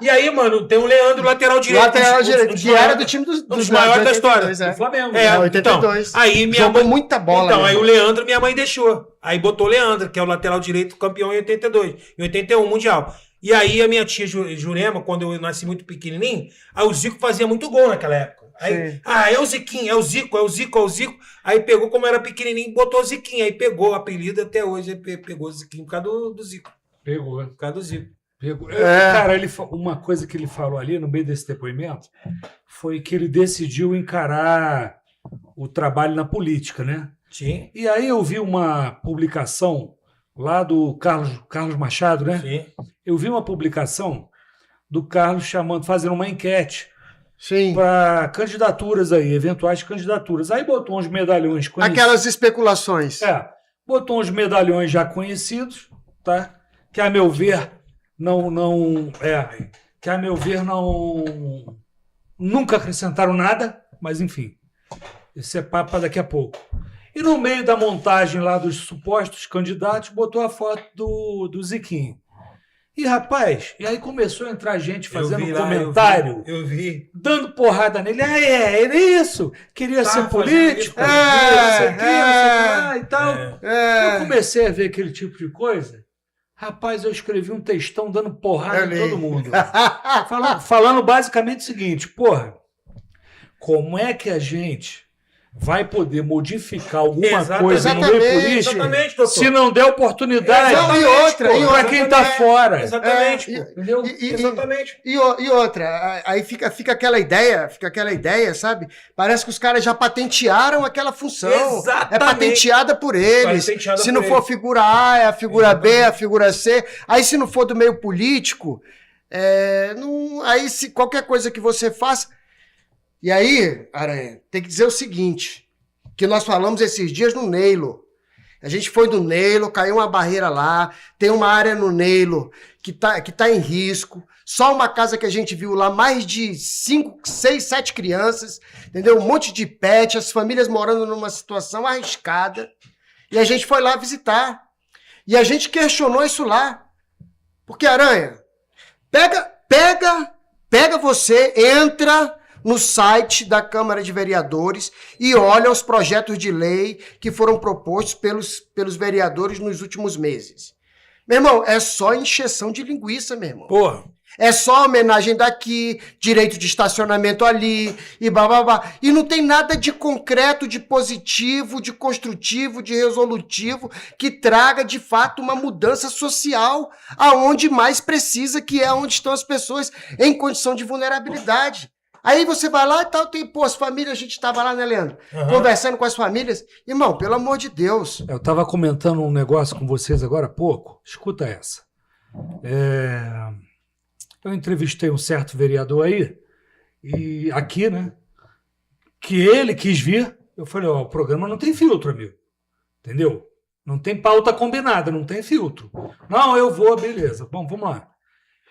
E aí, mano, tem o Leandro, lateral direito. Lateral direito, que era do time dos maiores da história. Do Flamengo. É, 82. Então, aí minha Jogou mãe, muita bola. Então, né? aí o Leandro, minha mãe deixou. Aí botou o Leandro, que é o lateral direito, campeão em 82. Em 81, mundial. E aí a minha tia Jurema, quando eu nasci muito pequenininho, aí o Zico fazia muito gol naquela época. Aí, é o Ziquinho, é o Zico. Aí pegou, como era pequenininho, botou o Ziquinho. Aí pegou o apelido até hoje, aí pegou o Ziquinho por causa do Zico. Pegou. Por causa do Zico. Cara, uma coisa que ele falou ali no meio desse depoimento foi que ele decidiu encarar o trabalho na política, né? Sim. E aí eu vi uma publicação lá do Carlos Machado, né? Sim. Eu vi uma publicação do Carlos fazendo uma enquete Sim. para candidaturas aí, eventuais candidaturas. Aí botou uns medalhões conhecidos. Aquelas especulações. Botou uns medalhões já conhecidos, tá? Que a meu ver nunca acrescentaram nada, mas enfim, isso é papo pra daqui a pouco. E no meio da montagem lá dos supostos candidatos, botou a foto do Ziquinho. E rapaz, e aí começou a entrar gente fazendo comentário, Eu vi. dando porrada nele. Era isso, queria ser político, isso, não sei o quê, não sei o que lá e tal. Eu comecei a ver aquele tipo de coisa. Rapaz, eu escrevi um textão dando porrada em todo mundo. Falando basicamente o seguinte, porra, como é que a gente vai poder modificar alguma coisa no meio político se não der oportunidade para quem está fora? Exatamente. Entendeu? Exatamente. E outra, aí fica aquela ideia, sabe? Parece que os caras já patentearam aquela função. Exatamente. É patenteada por eles. Patenteada se por não for eles. figura A, é a figura B, é a figura C. Aí se não for do meio político, aí se qualquer coisa que você faça... E aí, Aranha, tem que dizer o seguinte, que nós falamos esses dias no Neilo. A gente foi do Neilo, caiu uma barreira lá, tem uma área no Neilo que tá em risco, só uma casa que a gente viu lá, mais de 5, 6, 7 crianças, entendeu? Um monte de pet, as famílias morando numa situação arriscada, e a gente foi lá visitar. E a gente questionou isso lá. Porque, Aranha, pega você, entra no site da Câmara de Vereadores e olha os projetos de lei que foram propostos pelos vereadores nos últimos meses. Meu irmão, é só encheção de linguiça, meu irmão. Porra. É só homenagem daqui, direito de estacionamento ali, e bababá. E não tem nada de concreto, de positivo, de construtivo, de resolutivo, que traga, de fato, uma mudança social aonde mais precisa, que é onde estão as pessoas em condição de vulnerabilidade. Aí você vai lá e tal, pô, as famílias, a gente tava lá, né, Leandro? Conversando com as famílias. Irmão, pelo amor de Deus. Eu tava comentando um negócio com vocês agora há pouco. Escuta essa. Eu entrevistei um certo vereador aí, e aqui, né? Que ele quis vir. Eu falei, ó, o programa não tem filtro, amigo. Entendeu? Não tem pauta combinada, não tem filtro. Não, eu vou, beleza. Bom, vamos lá.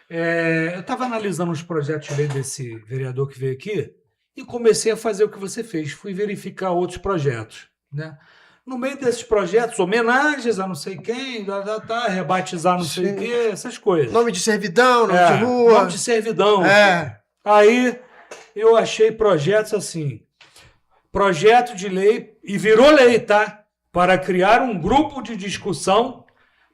Eu estava analisando os projetos de lei desse vereador que veio aqui e comecei a fazer o que você fez. Fui verificar outros projetos, né? No meio desses projetos, homenagens a não sei quem, rebatizar não sei o quê, essas coisas. Nome de servidão, nome de rua. Nome de servidão. Aí eu achei projetos assim, projeto de lei, e virou lei, tá? Para criar um grupo de discussão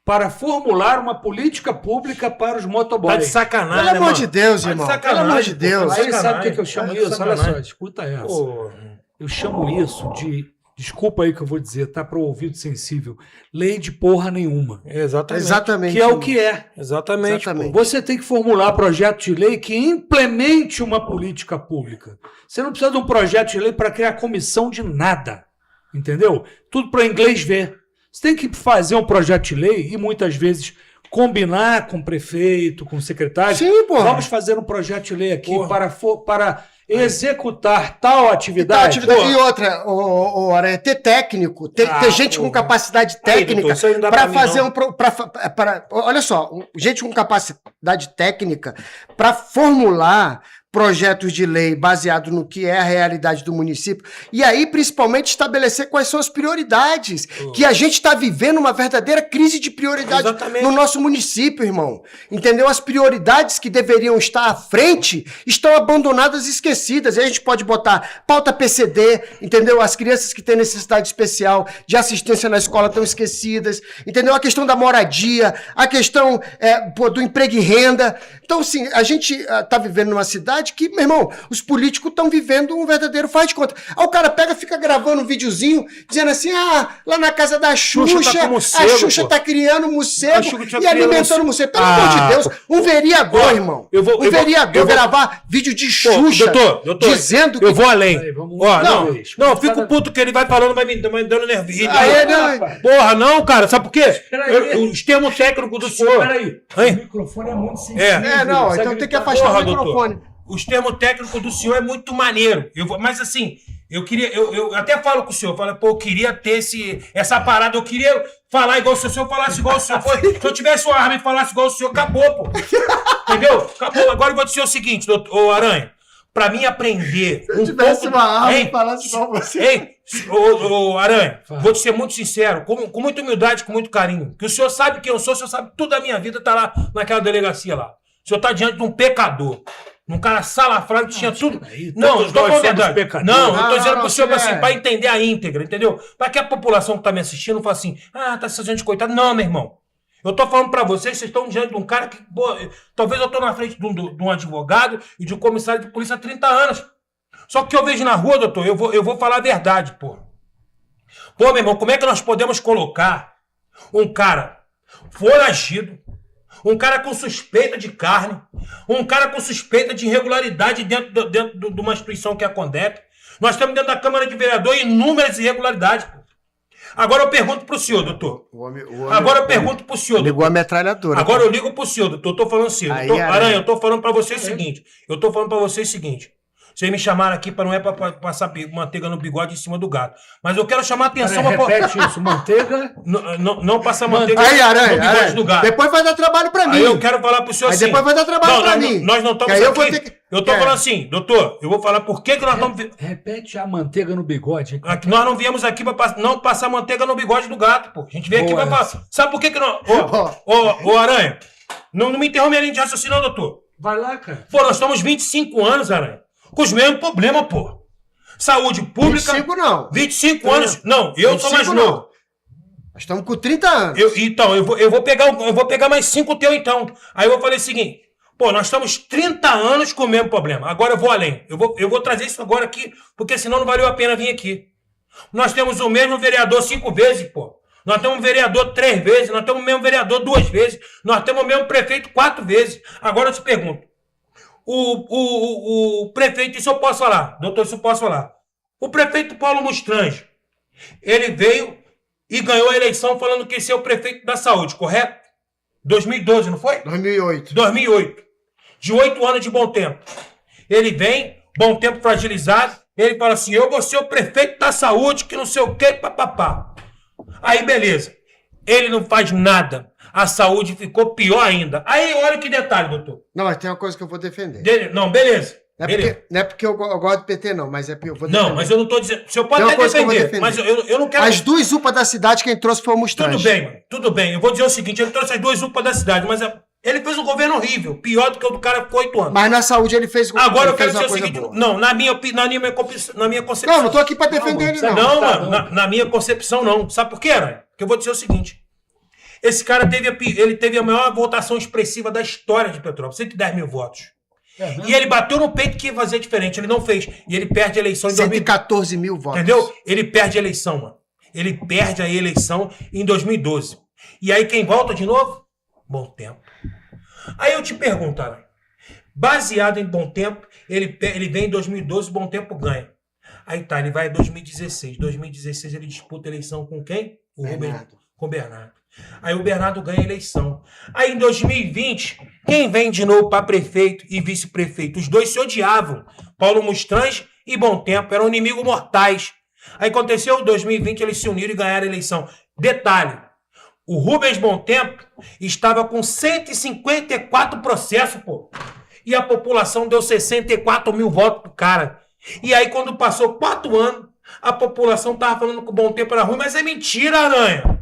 para formular uma política pública para os motoboys. Tá de sacanagem, Pelo amor de Deus, irmão. Pelo amor de Deus. Aí sabe o que eu chamo isso? Olha sacanagem. só, escuta essa. Pô. Eu chamo isso de, desculpa aí que eu vou dizer, tá para o ouvido sensível, lei de porra nenhuma. Exatamente. Que é o que é. Exatamente. Você tem que formular projeto de lei que implemente uma política pública. Você não precisa de um projeto de lei para criar comissão de nada. Entendeu? Tudo para inglês ver. Você tem que fazer um projeto de lei e muitas vezes combinar com o prefeito, com o secretário. Sim, pô. Vamos fazer um projeto de lei aqui para executar tal atividade. E outra, Aranha, ter técnico, ter gente com capacidade técnica para fazer olha só, gente com capacidade técnica para formular projetos de lei baseado no que é a realidade do município, e aí principalmente estabelecer quais são as prioridades, que a gente está vivendo uma verdadeira crise de prioridade no nosso município, irmão. Entendeu? As prioridades que deveriam estar à frente estão abandonadas e esquecidas. Aí a gente pode botar pauta PCD, entendeu? As crianças que têm necessidade especial de assistência na escola estão esquecidas, entendeu? A questão da moradia, a questão do emprego e renda. Então, assim, a gente está vivendo numa cidade que, meu irmão, os políticos estão vivendo um verdadeiro faz de conta. Aí o cara pega, fica gravando um videozinho, dizendo assim, lá na casa da Xuxa, a Xuxa tá criando morcego e alimentando morcego. Pelo amor de Deus, um vereador, irmão. Um vereador gravar vídeo de Xuxa, doutor, dizendo que... Eu vou além. Não, fico puto que ele vai falando, vai me dando nervinho. Porra, não, cara, sabe por quê? Os termos técnicos do senhor... Peraí, o microfone é muito sensível. Não, então tem que afastar o microfone. Os termos técnicos do senhor é muito maneiro. Mas assim, eu até falo com o senhor, eu queria ter essa parada, eu queria falar igual se o senhor falasse igual o senhor. Se eu tivesse uma arma e falasse igual o senhor, acabou, pô. Entendeu? Acabou. Agora eu vou dizer o seguinte, ô Aranha, pra mim aprender... Se eu tivesse uma arma e falasse igual você... Ô Aranha, vou te ser muito sincero, com muita humildade, com muito carinho, que o senhor sabe quem eu sou, o senhor sabe tudo da minha vida, tá lá naquela delegacia lá. O senhor tá diante de um pecador. Um cara salafrário que tinha tudo. Não, estou falando verdade. Não, eu tô dizendo pro senhor assim, pra entender a íntegra, entendeu? Pra que a população que tá me assistindo não fala assim, tá essa gente coitada. Não, meu irmão. Eu tô falando pra vocês estão diante de um cara que, talvez eu tô na frente de um advogado e de um comissário de polícia há 30 anos. Só que o que eu vejo na rua, doutor, eu vou falar a verdade, pô. Pô, meu irmão, como é que nós podemos colocar um cara foragido, um cara com suspeita de carne, um cara com suspeita de irregularidade dentro de uma instituição que é a CONDEP? Nós temos dentro da Câmara de Vereador inúmeras irregularidades, pô. Agora eu pergunto pro senhor, doutor. Agora eu pergunto pro senhor. Ligou a metralhadora. Agora eu ligo pro senhor, doutor. Eu tô falando assim. Aranha, eu tô falando pra vocês o seguinte. Vocês me chamaram aqui não é pra passar manteiga no bigode em cima do gato. Mas eu quero chamar a atenção... Repete isso, manteiga... Não passar manteiga no bigode do gato. Depois vai dar trabalho pra mim. Aí eu quero falar pro senhor assim... depois vai dar trabalho pra mim. Nós não estamos aqui... Eu tô falando assim, doutor, eu vou falar por que nós não... Repete a manteiga no bigode. Nós não viemos aqui pra não passar manteiga no bigode do gato, pô. A gente veio aqui pra passar... Sabe por que nós... Ô, Aranha, não me interrompe a linha de raciocínio, não, doutor. Vai lá, cara. Pô, nós estamos 25 anos, Aranha. Com os mesmos problemas, pô. Saúde pública... 25 não. 25 anos... Não, eu sou mais novo. Nós estamos com 30 anos. Eu vou pegar mais 5 teu, então. Aí eu vou falar o seguinte... Pô, nós estamos 30 anos com o mesmo problema. Agora eu vou além. Eu vou trazer isso agora aqui, porque senão não valeu a pena vir aqui. Nós temos o mesmo vereador 5 vezes, pô. Nós temos um vereador 3 vezes. Nós temos o mesmo vereador 2 vezes. Nós temos o mesmo prefeito 4 vezes. Agora eu te pergunto. o prefeito, isso eu posso falar, doutor, isso eu posso falar. O prefeito Paulo Mustrange, ele veio e ganhou a eleição falando que esse é o prefeito da saúde, correto? 2012, não foi? 2008. 2008. De 8 anos de bom tempo. Ele vem, bom tempo fragilizado, ele fala assim, eu vou ser o prefeito da saúde, que não sei o quê, papapá. Aí, beleza. Ele não faz nada. A saúde ficou pior ainda. Aí, olha que detalhe, doutor. Não, mas tem uma coisa que eu vou defender. Não, beleza. Não é porque eu gosto do PT, não, mas é porque eu vou defender. Não, mas eu não tô dizendo... O senhor pode Tem uma até coisa que eu vou defender, mas eu não quero... As 2 UPAs da cidade, quem trouxe foi o Mustrange. Tudo bem, mano. Tudo bem. Eu vou dizer o seguinte, ele trouxe as 2 UPAs da cidade, mas ele fez um governo horrível, pior do que o do cara que ficou 8 anos. Mas na saúde ele fez Agora ele eu quero fez dizer o uma seguinte, coisa boa. não, na minha concepção... Não, não tô aqui pra defender ele, não. Não, mano, na minha concepção, não. Sabe por quê, Aranha? Porque eu vou dizer o seguinte, esse cara teve a maior votação expressiva da história de Petrópolis, 110 mil votos. E ele bateu no peito que ia fazer diferente, ele não fez. E ele perde a eleição em 114 mil votos. Entendeu? Ele perde a eleição, mano. Ele perde a eleição em 2012. E aí quem volta de novo? Bom Tempo. Aí eu te pergunto, Aranha, baseado em Bom Tempo, ele vem em 2012, Bom Tempo ganha. Aí tá, ele vai em 2016. 2016 ele disputa a eleição com quem? Com o Bernardo. Aí o Bernardo ganha a eleição. Aí em 2020, quem vem de novo para prefeito e vice-prefeito? Os dois se odiavam. Paulo Mustrange e Bom Tempo eram inimigos mortais. Aí aconteceu em 2020, eles se uniram e ganharam a eleição. Detalhe, o Rubens Bom Tempo estava com 154 processos, pô. E a população deu 64 mil votos pro cara. E aí quando passou 4 anos, a população tava falando que o Bom Tempo era ruim, mas é mentira, Aranha.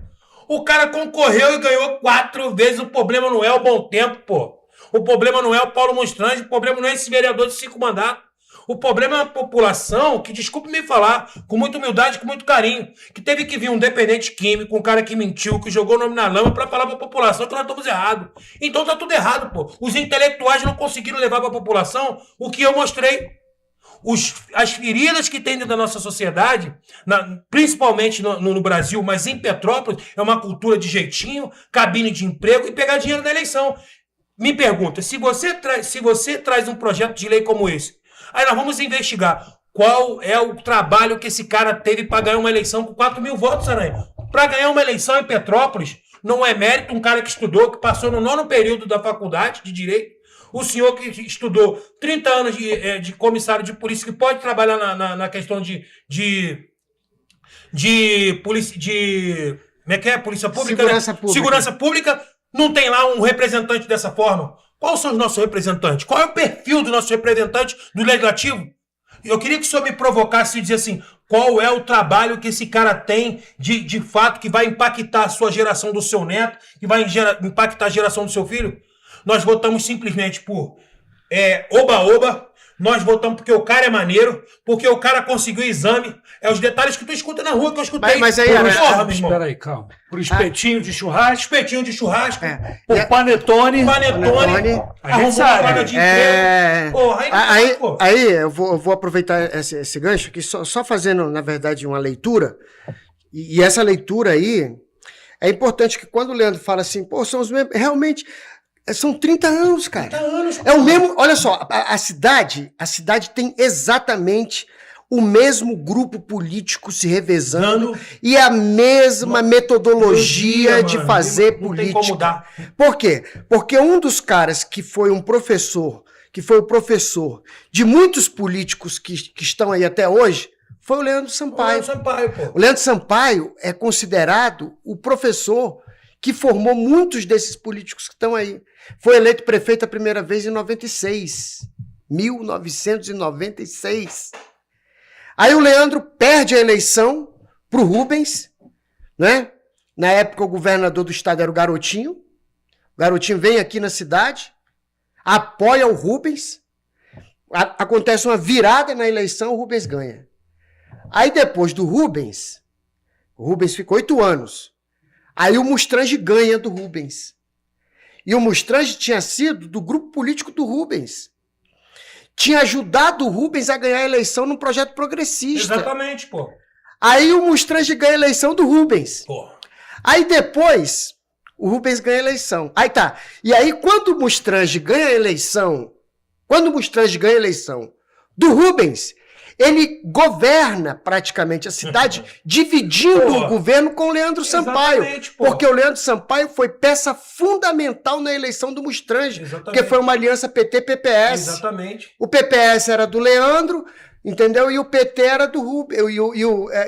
O cara concorreu e ganhou 4 vezes. O problema não é o Bom Tempo, pô. O problema não é o Paulo Mustrange. O problema não é esse vereador de 5 mandatos. O problema é a população que, desculpe me falar, com muita humildade, com muito carinho, que teve que vir um dependente químico, um cara que mentiu, que jogou o nome na lama pra falar pra população que nós estamos errados. Então tá tudo errado, pô. Os intelectuais não conseguiram levar pra população o que eu mostrei. As feridas que tem dentro da nossa sociedade, principalmente no Brasil, mas em Petrópolis, é uma cultura de jeitinho, cabine de emprego e pegar dinheiro da eleição. Me pergunta, se você traz um projeto de lei como esse, aí nós vamos investigar qual é o trabalho que esse cara teve para ganhar uma eleição com 4 mil votos, Aranha. Para ganhar uma eleição em Petrópolis, não é mérito um cara que estudou, que passou no 9º período da faculdade de Direito, o senhor que estudou 30 anos de comissário de polícia, que pode trabalhar na questão de polícia, como é que é? Polícia pública, Segurança pública, não tem lá um representante dessa forma. Quais são os nossos representantes? Qual é o perfil do nosso representante do Legislativo? Eu queria que o senhor me provocasse e dissesse assim, qual é o trabalho que esse cara tem de fato que vai impactar a sua geração do seu neto, que vai impactar a geração do seu filho? Nós votamos simplesmente por oba-oba, nós votamos porque o cara é maneiro, porque o cara conseguiu o exame. É os detalhes que tu escuta na rua que eu escutei. Mas aí, espera aí, calma. Por espetinho de churrasco. Espetinho de churrasco. Por panetone. Arrumou uma vaga de emprego. Porra, aí eu vou aproveitar esse gancho aqui, só fazendo, na verdade, uma leitura. E essa leitura aí, é importante que quando o Leandro fala assim, pô, são os mesmos, realmente... São 30 anos, cara. 30 anos, é o mesmo. Olha só, a cidade tem exatamente o mesmo grupo político se revezando e a mesma metodologia de fazer política. Tem como mudar. Por quê? Porque um dos caras que foi o professor de muitos políticos que estão aí até hoje, foi o Leandro Sampaio. O Leandro Sampaio é considerado o professor que formou muitos desses políticos que estão aí. Foi eleito prefeito a primeira vez em 1996. Aí o Leandro perde a eleição para o Rubens, né? Na época o governador do estado era o Garotinho. O Garotinho vem aqui na cidade, apoia o Rubens, acontece uma virada na eleição, o Rubens ganha. Aí depois do Rubens, o Rubens ficou 8 anos. Aí o Mustrange ganha do Rubens. E o Mustrange tinha sido do grupo político do Rubens. Tinha ajudado o Rubens a ganhar a eleição num projeto progressista. Exatamente, pô. Aí o Mustrange ganha a eleição do Rubens. Pô. Aí depois, o Rubens ganha a eleição. Aí tá. E aí quando o Mustrange ganha a eleição Quando o Mustrange ganha a eleição do Rubens, ele governa praticamente a cidade, dividindo o governo com o Leandro Sampaio. Porque o Leandro Sampaio foi peça fundamental na eleição do Mustrange, porque foi uma aliança PT-PPS. Exatamente. O PPS era do Leandro, entendeu? E o PT era do Rubens,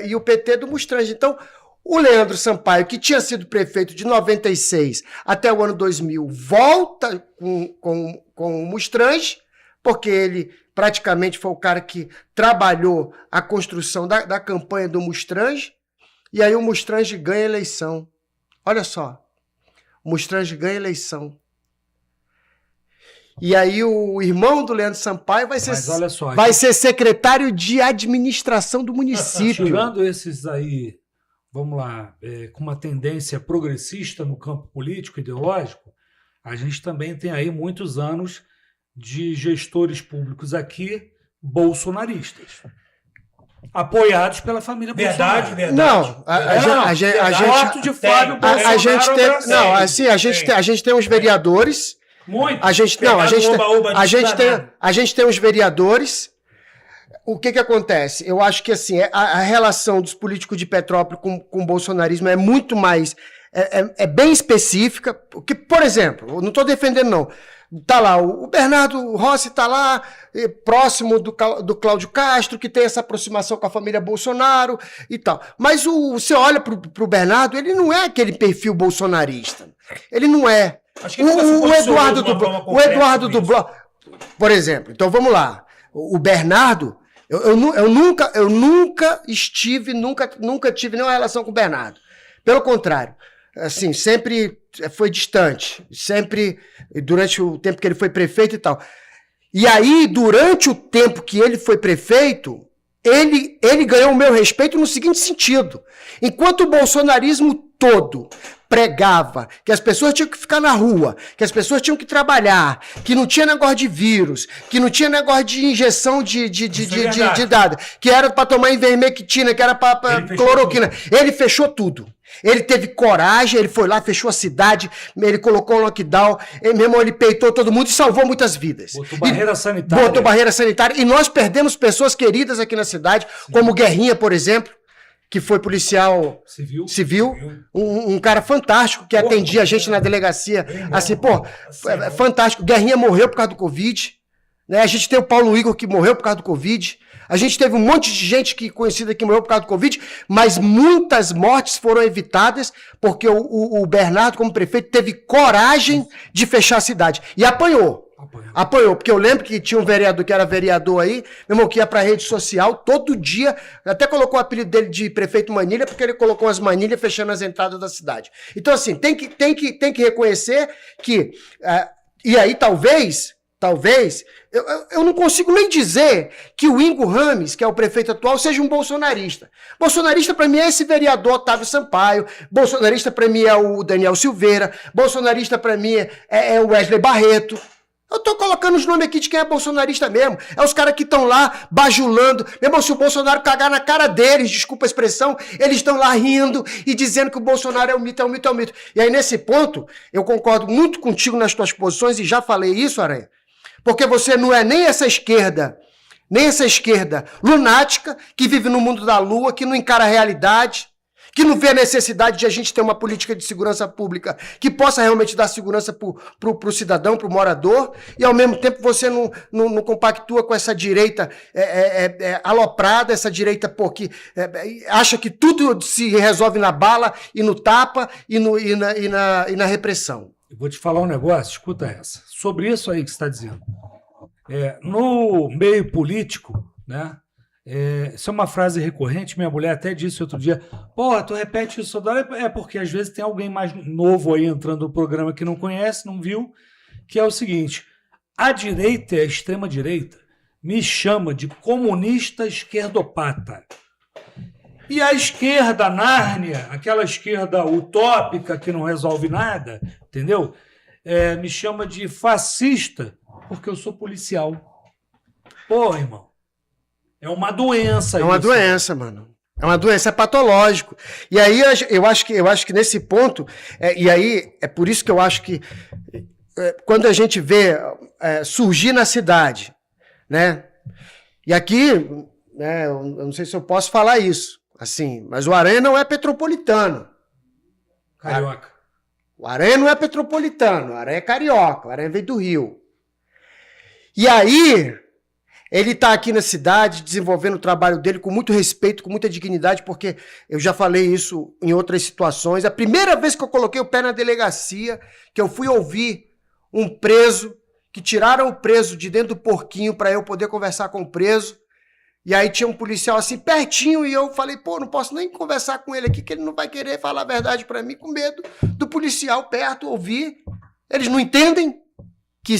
e o PT do Mustrange. Então, o Leandro Sampaio, que tinha sido prefeito de 96 até o ano 2000, volta com o Mustrange, porque ele praticamente foi o cara que trabalhou a construção da campanha do Mustrange, e aí o Mustrange ganha a eleição. Olha só, o Mustrange ganha a eleição. E aí o irmão do Leandro Sampaio vai ser secretário de administração do município. Tirando esses aí, vamos lá, com uma tendência progressista no campo político, ideológico, a gente também tem aí muitos anos de gestores públicos aqui bolsonaristas, apoiados pela família Bolsonaro. Verdade. Não, a gente tem uns vereadores. Muito. A gente tem uns vereadores. O que acontece? Eu acho que assim, a relação dos políticos de Petrópolis com o bolsonarismo é muito mais, é bem específica. Porque, por exemplo, eu não estou defendendo não. Tá lá, o Bernardo Rossi tá lá, próximo do Cláudio Castro, que tem essa aproximação com a família Bolsonaro e tal. Mas você olha pro Bernardo, ele não é aquele perfil bolsonarista. Ele não é. O Eduardo do Bloco, por exemplo. Então vamos lá. O Bernardo, eu nunca tive nenhuma relação com o Bernardo. Pelo contrário. Assim, sempre foi distante, sempre durante o tempo que ele foi prefeito e tal. E aí, durante o tempo que ele foi prefeito, ele ganhou o meu respeito no seguinte sentido. Enquanto o bolsonarismo todo pregava que as pessoas tinham que ficar na rua, que as pessoas tinham que trabalhar, que não tinha negócio de vírus, que não tinha negócio de injeção de dado, que era para tomar ivermectina, que era para cloroquina. Ele fechou tudo. Ele teve coragem, ele foi lá, fechou a cidade, ele colocou um lockdown, ele peitou todo mundo e salvou muitas vidas. Botou barreira sanitária. E nós perdemos pessoas queridas aqui na cidade, como Guerrinha, por exemplo, que foi policial civil, um cara fantástico, que atendia a gente na delegacia. Assim, fantástico. Guerrinha morreu por causa do Covid. Né? A gente tem o Paulo Igor, que morreu por causa do Covid. A gente teve um monte de gente conhecida que morreu por causa do Covid, mas muitas mortes foram evitadas porque o Bernardo, como prefeito, teve coragem de fechar a cidade. E apanhou, porque eu lembro que tinha um vereador que era vereador aí, meu irmão, que ia pra rede social todo dia, até colocou o apelido dele de prefeito Manilha, porque ele colocou umas manilhas fechando as entradas da cidade. Então, assim, tem que reconhecer que... e aí, talvez, eu não consigo nem dizer que o Ingo Rames, que é o prefeito atual, seja um bolsonarista. Bolsonarista, para mim, é esse vereador Otávio Sampaio. Bolsonarista, para mim, é o Daniel Silveira. Bolsonarista, para mim, é o Wesley Barreto. Eu tô colocando os nomes aqui de quem é bolsonarista mesmo. É os caras que estão lá bajulando. Meu irmão, se o Bolsonaro cagar na cara deles, desculpa a expressão, eles estão lá rindo e dizendo que o Bolsonaro é um mito, é um mito, é um mito. E aí, nesse ponto, eu concordo muito contigo nas tuas posições e já falei isso, Aranha. Porque você não é nem essa esquerda lunática, que vive no mundo da lua, que não encara a realidade, que não vê a necessidade de a gente ter uma política de segurança pública que possa realmente dar segurança pro cidadão, pro morador, e ao mesmo tempo você não compactua com essa direita aloprada, essa direita que acha que tudo se resolve na bala e no tapa e na repressão. Eu vou te falar um negócio, escuta essa. Sobre isso aí que você está dizendo. No meio político, né? Isso é uma frase recorrente, minha mulher até disse outro dia, tu repete isso toda hora, porque às vezes tem alguém mais novo aí entrando no programa que não conhece, não viu, que é o seguinte, a direita e a extrema-direita me chama de comunista esquerdopata. E a esquerda Nárnia, aquela esquerda utópica que não resolve nada, entendeu? Me chama de fascista porque eu sou policial. Pô, irmão, é uma doença. É uma doença, mano. É uma doença, é patológico. E aí eu acho que nesse ponto, e aí é por isso que eu acho que quando a gente vê surgir na cidade, né? E aqui, né, eu não sei se eu posso falar isso, assim, mas o Aranha não é petropolitano. Carioca. O Aranha não é petropolitano, o Aranha é carioca, o Aranha veio do Rio. E aí, ele está aqui na cidade, desenvolvendo o trabalho dele com muito respeito, com muita dignidade, porque eu já falei isso em outras situações. A primeira vez que eu coloquei o pé na delegacia, que eu fui ouvir um preso, que tiraram o preso de dentro do porquinho para eu poder conversar com o preso, e aí tinha um policial assim pertinho e eu falei, pô, não posso nem conversar com ele aqui, que ele não vai querer falar a verdade para mim, com medo do policial perto ouvir. Eles não entendem que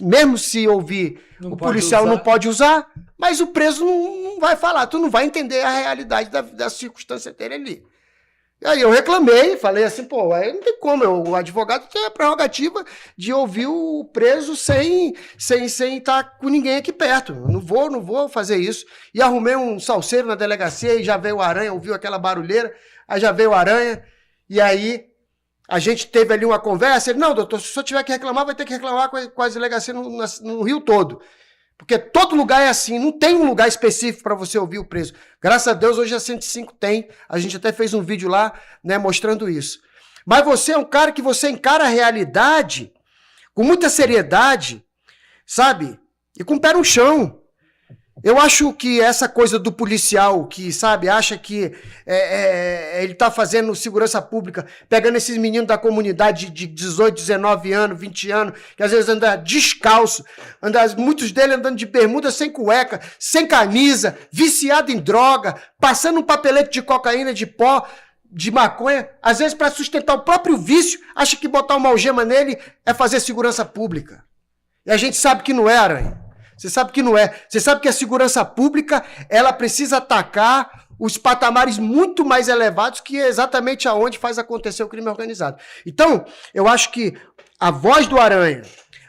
mesmo se ouvir, o policial não pode usar, mas o preso não vai falar, tu não vai entender a realidade da circunstância dele ali. E aí eu reclamei, falei assim, pô, aí não tem como, o advogado tem a prerrogativa de ouvir o preso sem estar com ninguém aqui perto. Eu não vou fazer isso. E arrumei um salseiro na delegacia e já veio o Aranha, ouviu aquela barulheira, aí já veio o Aranha, e aí a gente teve ali uma conversa, ele, não, doutor, se o senhor tiver que reclamar, vai ter que reclamar com as delegacias no Rio todo. Porque todo lugar é assim, não tem um lugar específico para você ouvir o preso. Graças a Deus, hoje a 105 tem. A gente até fez um vídeo lá, né, mostrando isso. Mas você é um cara que você encara a realidade com muita seriedade, sabe? E com o pé no chão. Eu acho que essa coisa do policial que, sabe, acha que ele tá fazendo segurança pública, pegando esses meninos da comunidade de 18, 19 anos, 20 anos, que às vezes anda descalço, muitos deles andando de bermuda, sem cueca, sem camisa, viciado em droga, passando um papelete de cocaína, de pó, de maconha, às vezes para sustentar o próprio vício, acha que botar uma algema nele é fazer segurança pública. E a gente sabe que não é, Aranha. Você sabe que não é. Você sabe que a segurança pública, ela precisa atacar os patamares muito mais elevados que é exatamente aonde faz acontecer o crime organizado. Então, eu acho que a voz do Aranha,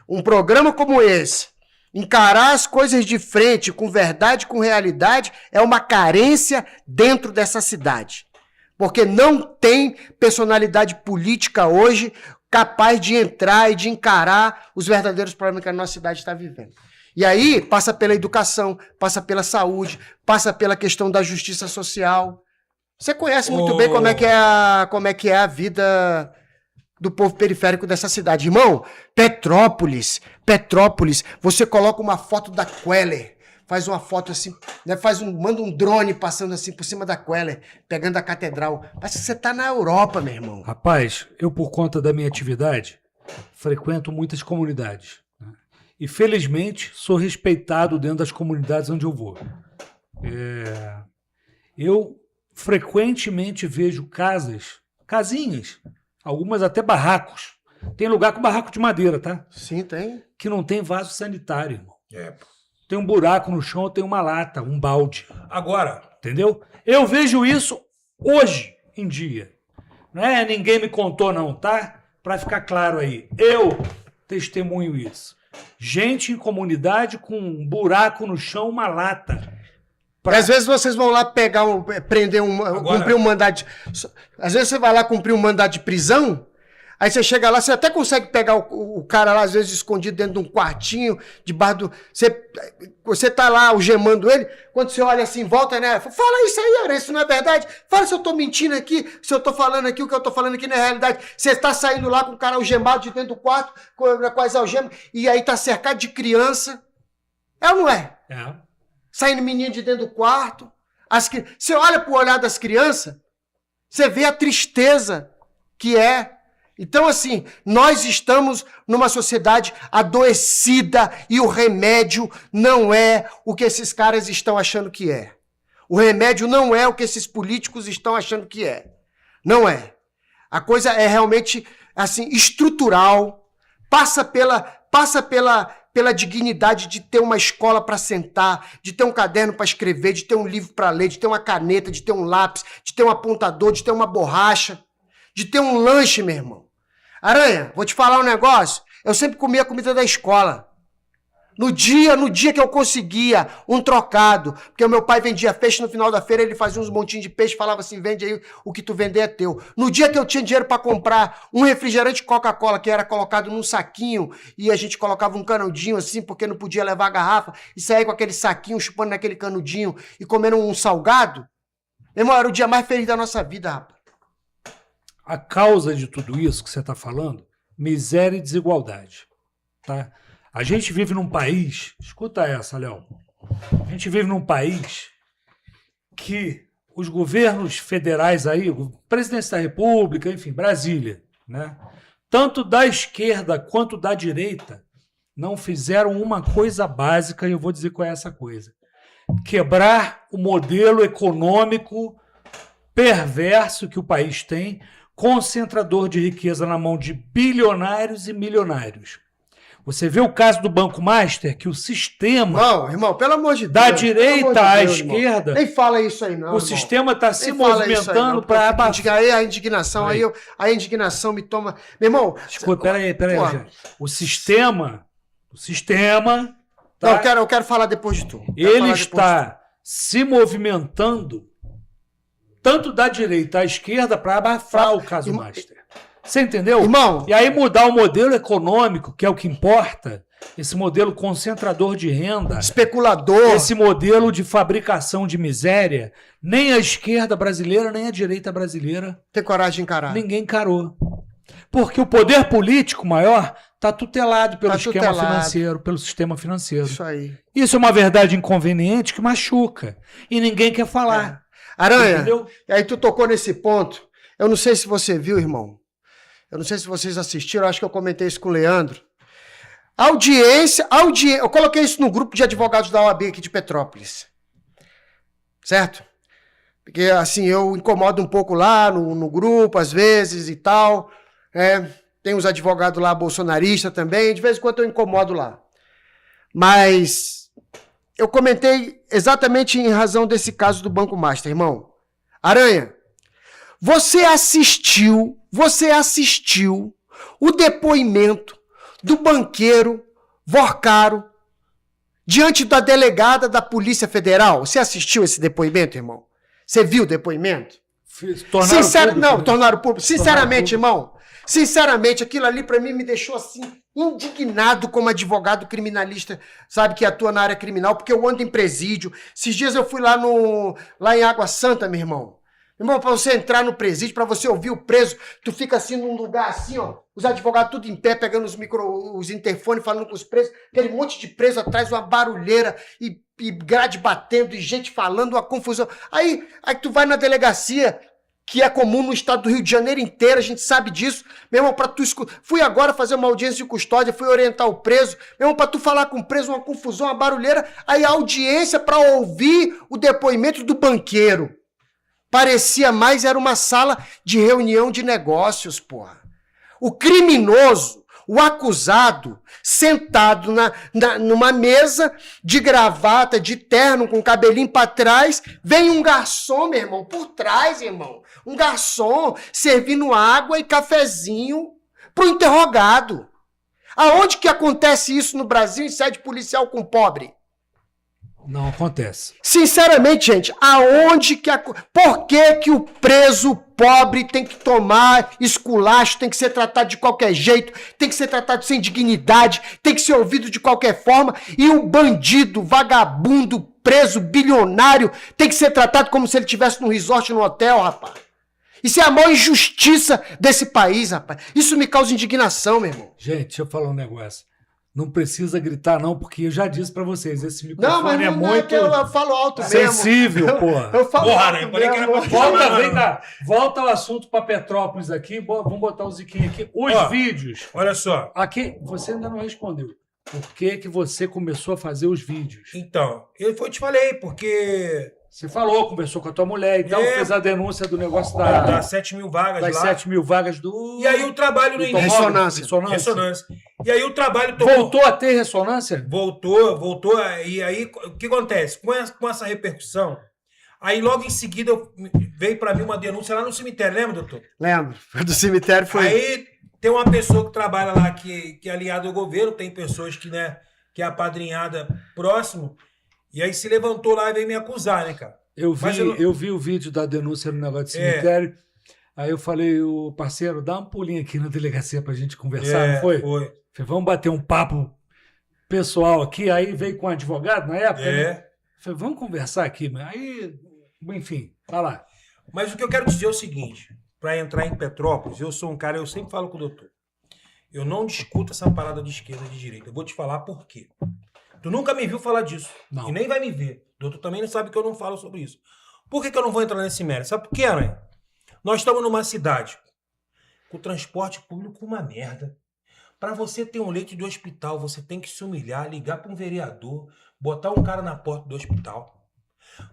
um programa como esse, encarar as coisas de frente, com verdade, com realidade, é uma carência dentro dessa cidade. Porque não tem personalidade política hoje capaz de entrar e de encarar os verdadeiros problemas que a nossa cidade está vivendo. E aí passa pela educação, passa pela saúde, passa pela questão da justiça social. Você conhece muito bem como é que é a vida do povo periférico dessa cidade. Irmão, Petrópolis, você coloca uma foto da Queller, faz uma foto assim, né, manda um drone passando assim por cima da Queller, pegando a catedral. Parece que você tá na Europa, meu irmão. Rapaz, eu por conta da minha atividade, frequento muitas comunidades. E, felizmente, sou respeitado dentro das comunidades onde eu vou. Eu frequentemente vejo casinhas, algumas até barracos. Tem lugar com barraco de madeira, tá? Sim, tem. Que não tem vaso sanitário, irmão. Tem um buraco no chão, tem uma lata, um balde. Agora, entendeu? Eu vejo isso hoje em dia. Não é ninguém me contou não, tá? Para ficar claro aí. Eu testemunho isso. Gente em comunidade com um buraco no chão, uma lata. Às vezes vocês vão lá cumprir um mandado. Às vezes você vai lá cumprir um mandado de prisão, aí você chega lá, você até consegue pegar o cara lá, às vezes escondido dentro de um quartinho, debaixo do. Você tá lá algemando ele, quando você olha assim, volta, né? Fala isso aí, Aranha, isso não é verdade. Fala se eu tô mentindo aqui, se eu tô falando aqui, o que eu tô falando aqui não é realidade. Você tá saindo lá com o cara algemado de dentro do quarto, com as algemas, e aí tá cercado de criança. É ou não é? É. Saindo menino de dentro do quarto. Você olha pro olhar das crianças, você vê a tristeza que é. Então, assim, nós estamos numa sociedade adoecida e o remédio não é o que esses caras estão achando que é. O remédio não é o que esses políticos estão achando que é. Não é. A coisa é realmente, assim, estrutural, passa pela dignidade de ter uma escola para sentar, de ter um caderno para escrever, de ter um livro para ler, de ter uma caneta, de ter um lápis, de ter um apontador, de ter uma borracha, de ter um lanche, meu irmão. Aranha, vou te falar um negócio. Eu sempre comia a comida da escola. No dia que eu conseguia um trocado, porque o meu pai vendia peixe no final da feira, ele fazia uns montinhos de peixe, falava assim, vende aí, o que tu vender é teu. No dia que eu tinha dinheiro para comprar um refrigerante Coca-Cola, que era colocado num saquinho, e a gente colocava um canudinho assim, porque não podia levar a garrafa, e saía com aquele saquinho, chupando naquele canudinho, e comendo um salgado, meu irmão, era o dia mais feliz da nossa vida, rapaz. A causa de tudo isso que você está falando, miséria e desigualdade, tá? A gente vive num país, escuta essa, Léo, a gente vive num país que os governos federais aí, o presidente da República, enfim, Brasília, né? Tanto da esquerda quanto da direita, não fizeram uma coisa básica, e eu vou dizer qual é essa coisa. Quebrar o modelo econômico perverso que o país tem, concentrador de riqueza na mão de bilionários e milionários. Você vê o caso do Banco Master, que o sistema Irmão, pelo amor de Deus. da direita à Deus, esquerda, nem fala isso aí, não. o irmão. sistema está se Nem fala movimentando para abafar. Aí a indignação, a indignação me toma. Meu irmão. Escuta, peraí, gente. O sistema. Tá? Não, eu quero falar depois de tu. Ele está se movimentando tanto da direita à esquerda para abafar o caso Master. Você entendeu? Irmão. E aí mudar o modelo econômico, que é o que importa, esse modelo concentrador de renda, especulador, esse modelo de fabricação de miséria, nem a esquerda brasileira, nem a direita brasileira tem coragem de encarar. Ninguém encarou. Porque o poder político maior está tutelado pelo esquema financeiro, pelo sistema financeiro. Isso aí. Isso é uma verdade inconveniente que machuca. E ninguém quer falar. Aranha, entendeu? E aí tu tocou nesse ponto. Eu não sei se você viu, irmão. Eu não sei se vocês assistiram, acho que eu comentei isso com o Leandro. Audiência, eu coloquei isso no grupo de advogados da OAB aqui de Petrópolis. Certo? Porque, assim, eu incomodo um pouco lá no grupo, às vezes e tal. Tem uns advogados lá bolsonaristas também, de vez em quando eu incomodo lá. Mas eu comentei exatamente em razão desse caso do Banco Master, irmão. Aranha, você assistiu o depoimento do banqueiro Vorcaro diante da delegada da Polícia Federal? Você assistiu esse depoimento, irmão? Você viu o depoimento? Tornaram público. Sinceramente, irmão, aquilo ali pra mim me deixou assim, indignado como advogado criminalista, sabe, que atua na área criminal, porque eu ando em presídio. Esses dias eu fui lá em Água Santa, meu irmão. Irmão, pra você entrar no presídio, pra você ouvir o preso, tu fica assim num lugar assim, ó, os advogados tudo em pé, pegando os interfones, falando com os presos, aquele monte de preso atrás, uma barulheira e grade batendo e gente falando, uma confusão. Aí tu vai na delegacia, que é comum no estado do Rio de Janeiro inteiro, a gente sabe disso. Meu irmão, pra tu fui agora fazer uma audiência de custódia, fui orientar o preso. Meu irmão, pra tu falar com o preso, uma confusão, uma barulheira. Aí a audiência pra ouvir o depoimento do banqueiro. Parecia mais, era uma sala de reunião de negócios, porra. O criminoso, o acusado, sentado numa mesa de gravata, de terno, com o cabelinho pra trás, vem um garçom, meu irmão, por trás, irmão. Um garçom servindo água e cafezinho pro interrogado. Aonde que acontece isso no Brasil em sede policial com pobre? Não acontece. Sinceramente, gente, por que o preso pobre tem que tomar esculacho, tem que ser tratado de qualquer jeito, tem que ser tratado sem dignidade, tem que ser ouvido de qualquer forma, e o bandido, vagabundo, preso, bilionário, tem que ser tratado como se ele estivesse num resort, num hotel, rapaz? Isso é a maior injustiça desse país, rapaz. Isso me causa indignação, meu irmão. Gente, deixa eu falar um negócio. Não precisa gritar, não, porque eu já disse pra vocês, esse microfone é muito... Eu falo alto sensível, mesmo. porra. Eu falo alto eu falei que era pra... Volta ao assunto pra Petrópolis aqui, vamos botar o Ziquinho aqui. Os vídeos. Olha só. Aqui, você ainda não respondeu. Por que você começou a fazer os vídeos? Então, eu te falei, porque... Você falou, conversou com a tua mulher e tal, fez a denúncia do negócio das 7 mil vagas das lá. 7 mil vagas do... E aí o trabalho no início... Ressonância. E aí o trabalho... Voltou a ter ressonância? Voltou. E aí, o que acontece? Com essa repercussão, aí logo em seguida veio pra mim uma denúncia lá no cemitério, lembra, doutor? Lembro. Do cemitério foi... Aí tem uma pessoa que trabalha lá que é aliada ao governo, tem pessoas que, né, que é apadrinhada próximo, e aí se levantou lá e veio me acusar, né, cara? Eu Mas vi o vídeo da denúncia no negócio de cemitério. Aí eu falei, o parceiro, dá um pulinho aqui na delegacia pra gente conversar, não foi? Foi. Falei, vamos bater um papo pessoal aqui. Aí veio com um advogado na época, né? Falei, vamos conversar aqui. Aí, enfim, vai lá. Mas o que eu quero dizer é o seguinte, para entrar em Petrópolis, eu sou um cara, eu sempre falo com o doutor, eu não discuto essa parada de esquerda e de direita. Eu vou te falar por quê. Tu nunca me viu falar disso. Não. E nem vai me ver. O doutor também não sabe que eu não falo sobre isso. Por que eu não vou entrar nesse mérito? Sabe por quê, Aranha? Nós estamos numa cidade com o transporte público uma merda. Para você ter um leito de hospital, você tem que se humilhar, ligar para um vereador, botar um cara na porta do hospital.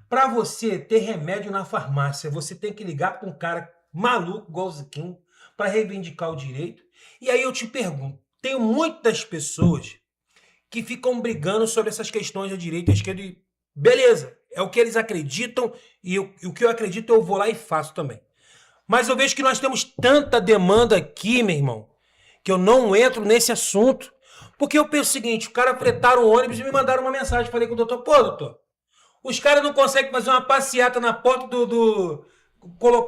Para você ter remédio na farmácia, você tem que ligar para um cara maluco, igual o Ziquinho, para reivindicar o direito. E aí eu te pergunto, tem muitas pessoas que ficam brigando sobre essas questões da direita e da esquerda. E beleza, é o que eles acreditam e o que eu acredito eu vou lá e faço também. Mas eu vejo que nós temos tanta demanda aqui, meu irmão, que eu não entro nesse assunto. Porque eu penso o seguinte, o cara fretaram o ônibus e me mandaram uma mensagem. Falei com o doutor, pô, doutor, os caras não conseguem fazer uma passeata na porta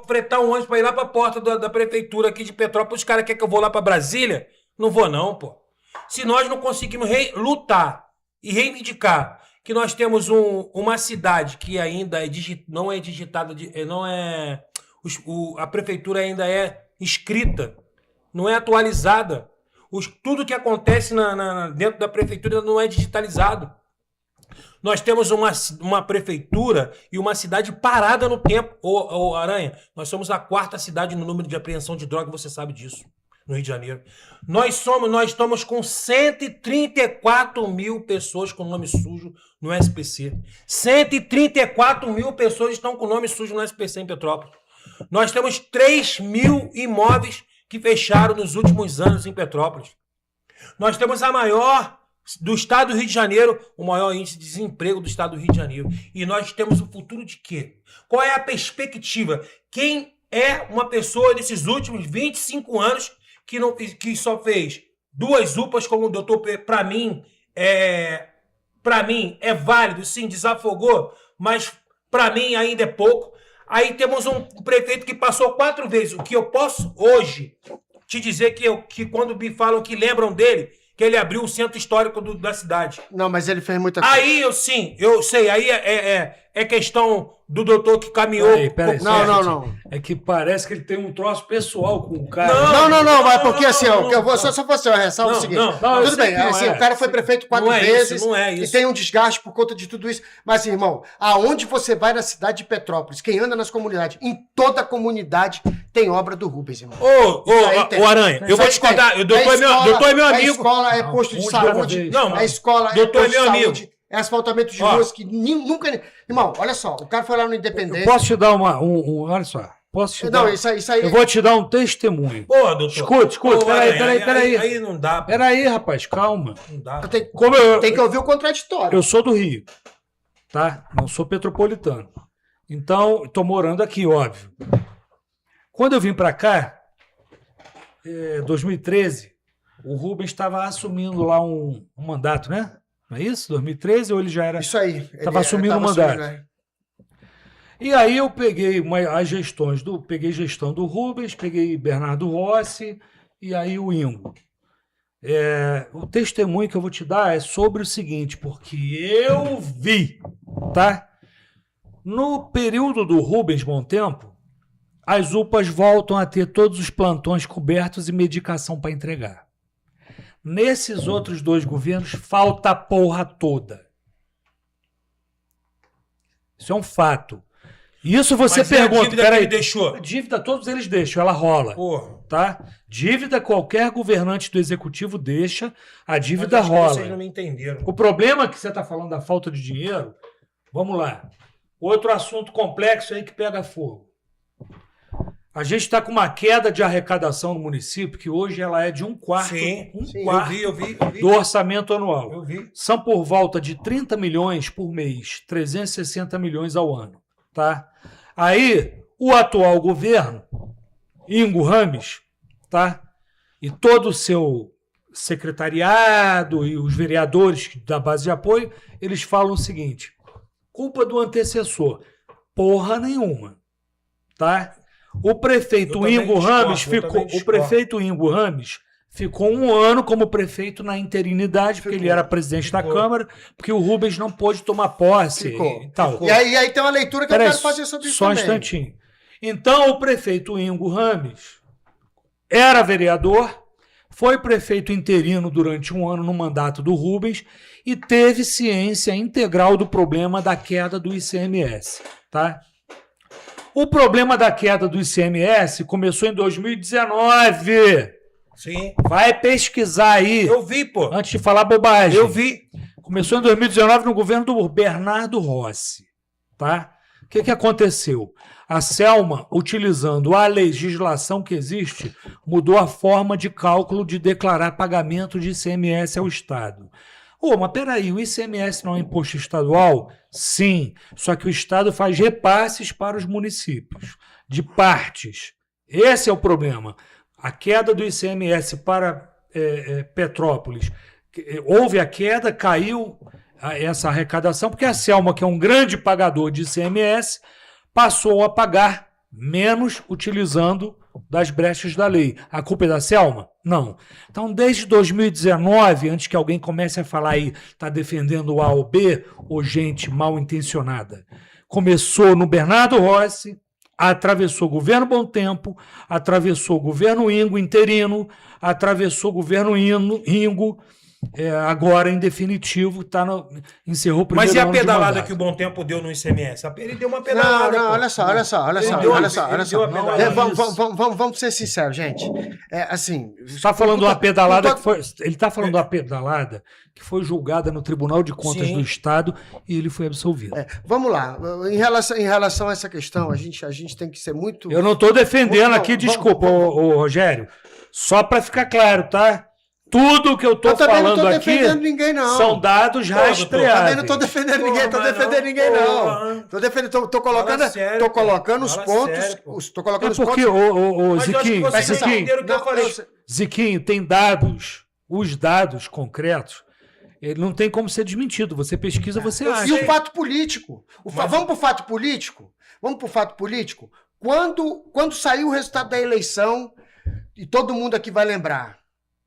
fretar um ônibus para ir lá para a porta da prefeitura aqui de Petrópolis. Os caras querem que eu vou lá para Brasília? Não vou não, pô. Se nós não conseguimos lutar e reivindicar que nós temos uma cidade que ainda não é digitada, a prefeitura ainda é escrita, não é atualizada. Tudo que acontece dentro da prefeitura não é digitalizado. Nós temos uma prefeitura e uma cidade parada no tempo. Ô, Aranha, nós somos a 4ª cidade no número de apreensão de droga, você sabe disso, no Rio de Janeiro. Nós estamos com 134 mil pessoas com nome sujo no SPC. 134 mil pessoas estão com nome sujo no SPC em Petrópolis. Nós temos 3 mil imóveis que fecharam nos últimos anos em Petrópolis. Nós temos a maior do estado do Rio de Janeiro, o maior índice de desemprego do estado do Rio de Janeiro. E nós temos o futuro de quê? Qual é a perspectiva? Quem é uma pessoa desses últimos 25 anos que só fez 2 UPAs, como o doutor, para mim é válido, sim, desafogou, mas para mim ainda é pouco. Aí temos um prefeito que passou 4 vezes. O que eu posso hoje te dizer que quando me falam que lembram dele, que ele abriu o centro histórico da cidade. Não, mas ele fez muita coisa. Aí eu sei. Aí é questão do doutor que caminhou. Peraí, não. É que parece que ele tem um troço pessoal com o cara. Não, mas porque assim, só fosse eu ressalvo o seguinte. Tudo bem, assim, o cara foi prefeito 4 vezes. Não é isso. E tem um desgaste por conta de tudo isso. Mas, assim, irmão, aonde você vai na cidade de Petrópolis, quem anda nas comunidades, em toda a comunidade tem obra do Rubens, irmão. Ô, Aranha, eu vou te contar. O doutor é meu amigo. A escola é posto de saúde. A escola é posto de saúde. Amigo. É asfaltamento de ruas que nunca... Irmão, olha só, o cara foi lá no Independente... Eu posso te dar olha só. Posso te dar... Não, isso aí... Eu vou te dar um testemunho. Pô, doutor. Escuta. Peraí. Aí não dá. Peraí, rapaz, calma. Não dá. Tem que ouvir o contraditório. Eu sou do Rio, tá? Não sou petropolitano. Então, tô morando aqui, óbvio. Quando eu vim pra cá, 2013, o Rubens estava assumindo lá um mandato, né? Não é isso? 2013 ou ele já era... Isso aí. Estava assumindo o mandato. E aí eu peguei peguei gestão do Rubens, peguei Bernardo Rossi e aí o Ingo. O testemunho que eu vou te dar é sobre o seguinte, porque eu vi, tá? No período do Rubens Bom Tempo, as UPAs voltam a ter todos os plantões cobertos e medicação para entregar. Nesses outros 2 governos, falta a porra toda. Isso é um fato. Isso você pergunta... A dívida que ele deixou? A dívida todos eles deixam, ela rola. Porra. Tá? Dívida qualquer governante do executivo deixa, a dívida rola. Vocês não me entenderam. O problema que você está falando da falta de dinheiro, vamos lá. Outro assunto complexo aí que pega fogo. A gente está com uma queda de arrecadação no município, que hoje ela é de 1/4 Sim, eu vi. do orçamento anual. Eu vi. São por volta de 30 milhões por mês, 360 milhões ao ano. Tá? Aí, o atual governo, Ingo Rames, tá? E todo o seu secretariado e os vereadores da base de apoio, eles falam o seguinte: culpa do antecessor. Porra nenhuma. Tá? O prefeito Ingo Rames ficou 1 ano como prefeito na interinidade, porque ele era presidente da Câmara, porque o Rubens não pôde tomar posse e tal. E aí tem uma leitura que eu quero fazer sobre isso também. Só um instantinho. Então, o prefeito Ingo Rames era vereador, foi prefeito interino durante 1 ano no mandato do Rubens e teve ciência integral do problema da queda do ICMS. Tá? O problema da queda do ICMS começou em 2019. Sim. Vai pesquisar aí. Eu vi, pô. Antes de falar bobagem. Eu vi. Começou em 2019 no governo do Bernardo Rossi. Tá? O que aconteceu? A Selma, utilizando a legislação que existe, mudou a forma de cálculo de declarar pagamento de ICMS ao Estado. Mas peraí, o ICMS não é imposto estadual? Sim, só que o Estado faz repasses para os municípios, de partes. Esse é o problema. A queda do ICMS para Petrópolis, houve a queda, caiu essa arrecadação, porque a Selma, que é um grande pagador de ICMS, passou a pagar menos utilizando das brechas da lei. A culpa é da Selma? Não. Então, desde 2019, antes que alguém comece a falar aí, está defendendo o A ou B, ou gente mal intencionada, começou no Bernardo Rossi, atravessou o governo Bom Tempo, atravessou o governo Ingo interino, atravessou o governo Ingo, agora, em definitivo, encerrou o primeiro ano de mandato. Mas e a pedalada que o Bom Tempo deu no ICMS? Ele deu uma pedalada. Não, olha só. Vamos ser sinceros, gente. Assim... Está falando de uma pedalada que foi... Ele está falando de uma pedalada que foi julgada no Tribunal de Contas do Estado e ele foi absolvido. Vamos lá. Em relação a essa questão, a gente tem que ser muito... Eu não estou defendendo aqui, desculpa, Rogério. Só para ficar claro, tá? Tudo que eu estou falando aqui são dados rastreados. Também não estou defendendo ninguém, Estou colocando os pontos. Estou colocando os pontos. Ziquinho, tem dados. Os dados concretos, ele não tem como ser desmentido. Você pesquisa, você acha. E o fato político? Vamos para o fato político? Quando saiu o resultado da eleição, e todo mundo aqui vai lembrar,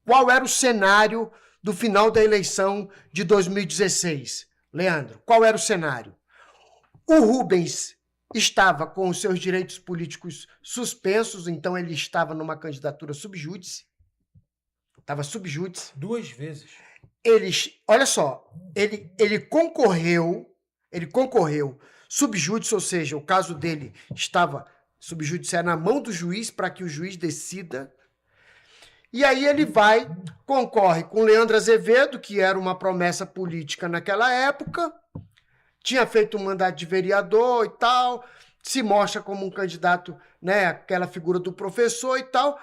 qual era o cenário do final da eleição de 2016? Leandro, qual era o cenário? O Rubens estava com os seus direitos políticos suspensos, então ele estava numa candidatura subjúdice. Estava subjúdice. 2 vezes. Olha só, ele concorreu subjúdice, ou seja, o caso dele estava subjúdice na mão do juiz para que o juiz decida. E aí ele concorre com Leandro Azevedo, que era uma promessa política naquela época, tinha feito um mandato de vereador e tal, se mostra como um candidato, né, aquela figura do professor e tal,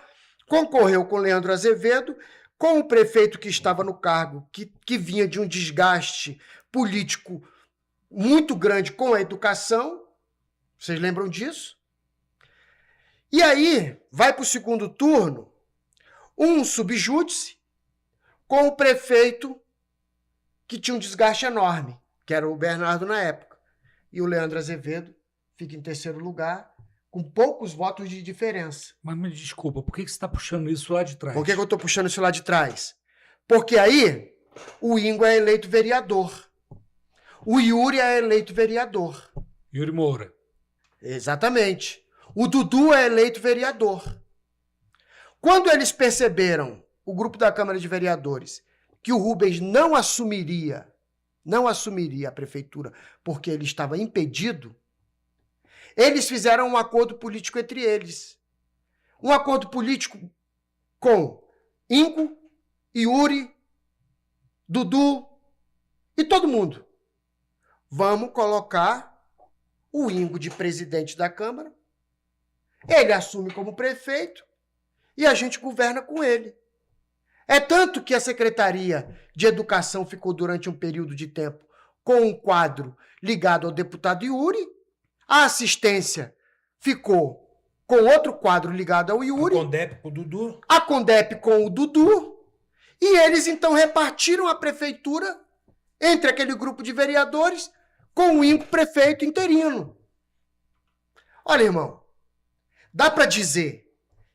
concorreu com Leandro Azevedo, com o prefeito que estava no cargo, que vinha de um desgaste político muito grande com a educação, vocês lembram disso? E aí vai para o segundo turno, um subjúdice com o prefeito que tinha um desgaste enorme, que era o Bernardo na época. E o Leandro Azevedo fica em terceiro lugar, com poucos votos de diferença. Mas me desculpa, por que você está puxando isso lá de trás? Por que eu estou puxando isso lá de trás? Porque aí o Ingo é eleito vereador. O Yuri é eleito vereador. Yuri Moura. Exatamente. O Dudu é eleito vereador. Quando eles perceberam, o grupo da Câmara de Vereadores, que o Rubens não assumiria a prefeitura porque ele estava impedido, eles fizeram um acordo político entre eles. Um acordo político com Ingo, Yuri, Dudu e todo mundo. Vamos colocar o Ingo de presidente da Câmara, ele assume como prefeito e a gente governa com ele. É tanto que a Secretaria de Educação ficou durante um período de tempo com um quadro ligado ao deputado Yuri, a assistência ficou com outro quadro ligado ao Yuri, a Condep com o Dudu, a Condep com o Dudu, E eles, então, repartiram a prefeitura entre aquele grupo de vereadores com o prefeito interino. Olha, irmão, dá para dizer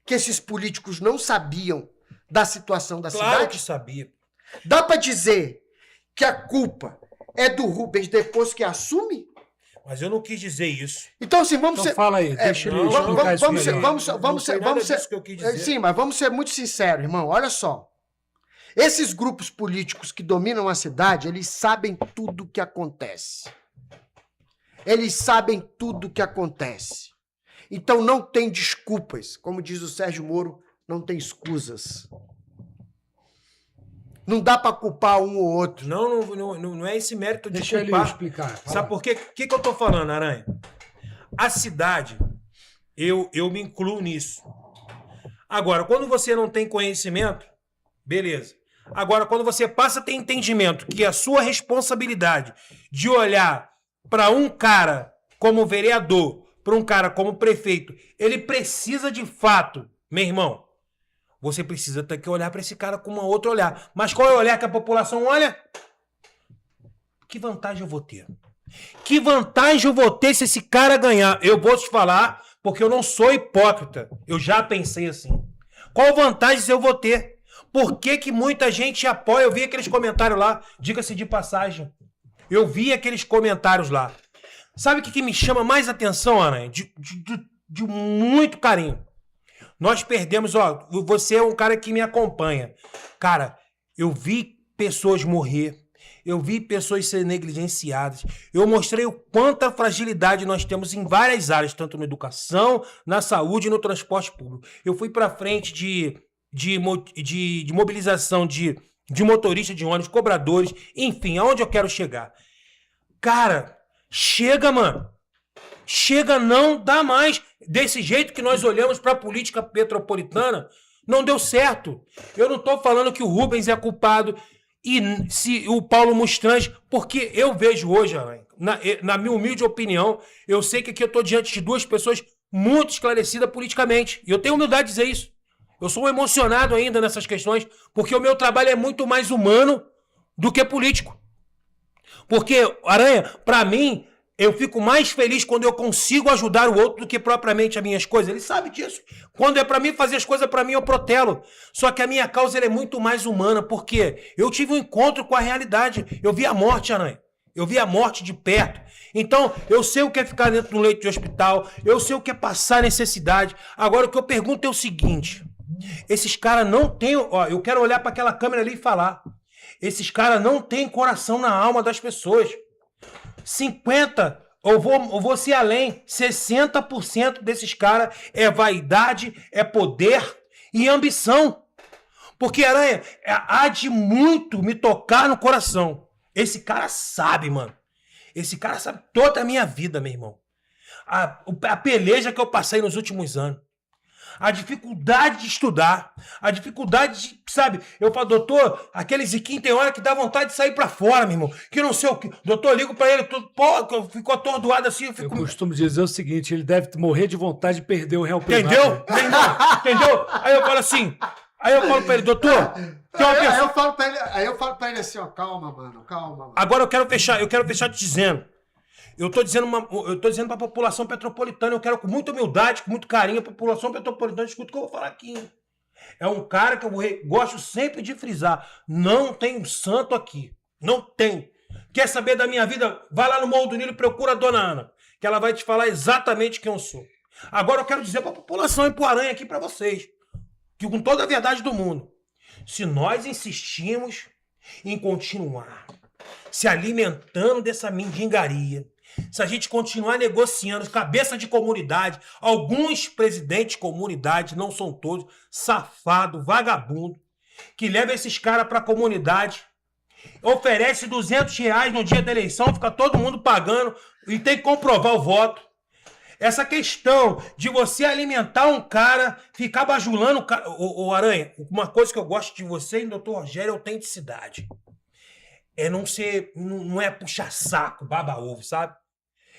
que esses políticos não sabiam da situação da cidade? Claro que sabia. Dá para dizer que a culpa é do Rubens depois que assume? Mas eu não quis dizer isso. Então, assim, vamos Então ser... fala aí, deixa ele explicar isso vamos ser, aí. vamos ser, disso que eu quis dizer. sim, mas vamos ser muito sinceros, irmão. Olha só. Esses grupos políticos que dominam a cidade, eles sabem tudo o que acontece. Eles sabem tudo o que acontece. Então não tem desculpas. Como diz o Sérgio Moro, não tem escusas. Não dá para culpar um ou outro. Não é esse mérito de Deixa ele culpar. explicar. Sabe por quê? O que eu tô falando, Aranha? A cidade, eu me incluo nisso. Agora, quando você não tem conhecimento, beleza. Agora, quando você passa a ter entendimento que a sua responsabilidade de olhar para um cara como vereador, para um cara como prefeito, ele precisa de fato, meu irmão, você precisa ter que olhar para esse cara com um outro olhar. Mas qual é o olhar que a população olha? Que vantagem eu vou ter? Que vantagem eu vou ter se esse cara ganhar? Eu vou te falar, porque eu não sou hipócrita. Eu já pensei assim. Qual vantagem eu vou ter? Por que muita gente apoia? Eu vi aqueles comentários lá, diga-se de passagem. Eu vi aqueles comentários lá. Sabe o que me chama mais atenção, Aranha? De muito carinho. Nós perdemos, ó, você é um cara que me acompanha. Cara, eu vi pessoas morrer, eu vi pessoas serem negligenciadas, eu mostrei o quanta fragilidade nós temos em várias áreas, tanto na educação, na saúde e no transporte público. Eu fui pra frente de mobilização de motoristas de ônibus, cobradores, enfim, aonde eu quero chegar. Cara, chega, mano. Chega, não dá mais. Desse jeito que nós olhamos para a política metropolitana, não deu certo. Eu não estou falando que o Rubens é culpado e se o Paulo Mustrange, porque eu vejo hoje, na minha humilde opinião, eu sei que aqui eu estou diante de duas pessoas muito esclarecidas politicamente. E eu tenho humildade de dizer isso. Eu sou emocionado ainda nessas questões, porque o meu trabalho é muito mais humano do que político. Porque, Aranha, para mim, eu fico mais feliz quando eu consigo ajudar o outro do que propriamente as minhas coisas. Ele sabe disso. Quando é pra mim fazer as coisas pra mim, eu protelo. Só que a minha causa ela é muito mais humana, porque eu tive um encontro com a realidade. Eu vi a morte, Aranha. Eu vi a morte de perto. Então, eu sei o que é ficar dentro do leito de hospital. Eu sei o que é passar necessidade. Agora, o que eu pergunto é o seguinte. Esses caras não têm... Ó, eu quero olhar pra aquela câmera ali e falar. Esses caras não têm coração na alma das pessoas. 50%, eu vou ser além, 60% desses caras é vaidade, é poder e ambição. Porque, Aranha, há de muito me tocar no coração. Esse cara sabe, mano. Esse cara sabe toda a minha vida, meu irmão. A peleja que eu passei nos últimos anos. A dificuldade de estudar, a dificuldade de, sabe, eu falo, doutor, aquele Ziquinho tem hora que dá vontade de sair pra fora, meu irmão, que não sei o que, doutor, eu ligo pra ele, pô, eu fico atordoado assim, Eu costumo dizer o seguinte, ele deve morrer de vontade de perder o réu privado. Entendeu? Entendeu? Aí eu falo assim, pra ele, doutor, Aí eu falo pra ele assim, ó, calma, mano. Agora eu quero fechar te dizendo. Eu tô dizendo pra população petropolitana, eu quero com muita humildade, com muito carinho, a população petropolitana, escuta o que eu vou falar aqui. É um cara que eu gosto sempre de frisar. Não tem um santo aqui. Não tem. Quer saber da minha vida? Vai lá no Morro do Nilo e procura a dona Ana, que ela vai te falar exatamente quem eu sou. Agora eu quero dizer pra população e pro Aranha aqui pra vocês, que com toda a verdade do mundo, se nós insistimos em continuar se alimentando dessa mendigaria, se a gente continuar negociando cabeça de comunidade, alguns presidentes de comunidade, não são todos, safado, vagabundo, que leva esses caras pra comunidade, oferece R$200 no dia da eleição, fica todo mundo pagando e tem que comprovar o voto. Essa questão de você alimentar um cara, ficar bajulando o cara... Ô, Aranha, uma coisa que eu gosto de você e do Dr. Rogério é autenticidade. É não ser... Não é puxar saco, baba-ovo, sabe?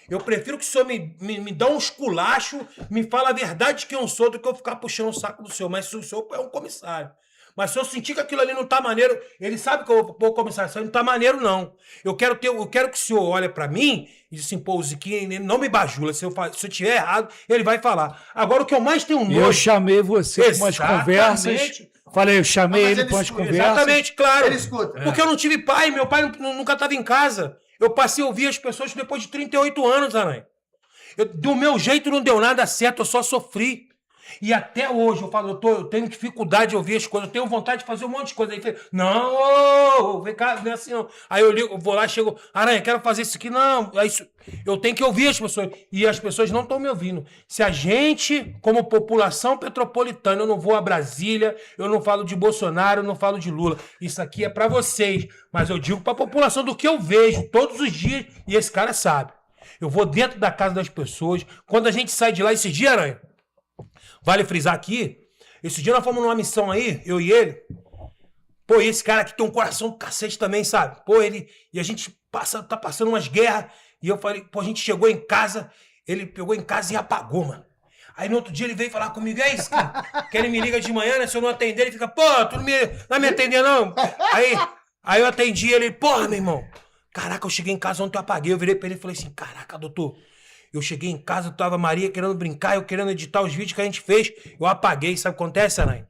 Eu prefiro que o senhor me dá um esculacho, me fala a verdade de quem eu sou, do que eu ficar puxando o saco do senhor. Mas o senhor é um comissário. Mas se eu sentir que aquilo ali não tá maneiro, ele sabe que eu vou começar, isso aí não tá maneiro, não. Eu quero que o senhor olhe pra mim e diz assim, pô, o Ziquinha, ele não me bajula. Se eu tiver errado, ele vai falar. Agora, o que eu mais tenho nojo... Eu chamei você para umas conversas. Falei, eu chamei ele para umas conversas. Exatamente, claro. Ele escuta. Porque eu não tive pai, meu pai nunca estava em casa. Eu passei a ouvir as pessoas depois de 38 anos, Aranha. Do meu jeito não deu nada certo, eu só sofri. E até hoje eu falo, eu tenho dificuldade de ouvir as coisas, eu tenho vontade de fazer um monte de coisa. Aí ele fala, não, vem cá, não é assim não. Aí eu ligo, vou lá, chego, Aranha, quero fazer isso aqui. Não, eu tenho que ouvir as pessoas. E as pessoas não estão me ouvindo. Se a gente, como população petropolitana, eu não vou a Brasília, eu não falo de Bolsonaro, eu não falo de Lula. Isso aqui é pra vocês. Mas eu digo pra população do que eu vejo todos os dias, e esse cara sabe. Eu vou dentro da casa das pessoas. Quando a gente sai de lá, esse dia, Aranha, vale frisar aqui, esse dia nós fomos numa missão aí, eu e ele. Pô, e esse cara aqui tem um coração do cacete também, sabe? Pô, e a gente tá passando umas guerras. E eu falei, pô, a gente chegou em casa, ele pegou em casa e apagou, mano. Aí no outro dia ele veio falar comigo, é isso, que ele me liga de manhã, né? Se eu não atender, ele fica, pô, tu não vai me atender, não? Aí eu atendi ele, porra, meu irmão. Caraca, eu cheguei em casa ontem, eu apaguei. Eu virei pra ele e falei assim, caraca, doutor, eu cheguei em casa, tava a Maria querendo brincar, eu querendo editar os vídeos que a gente fez, eu apaguei. Sabe o que acontece, Aranha?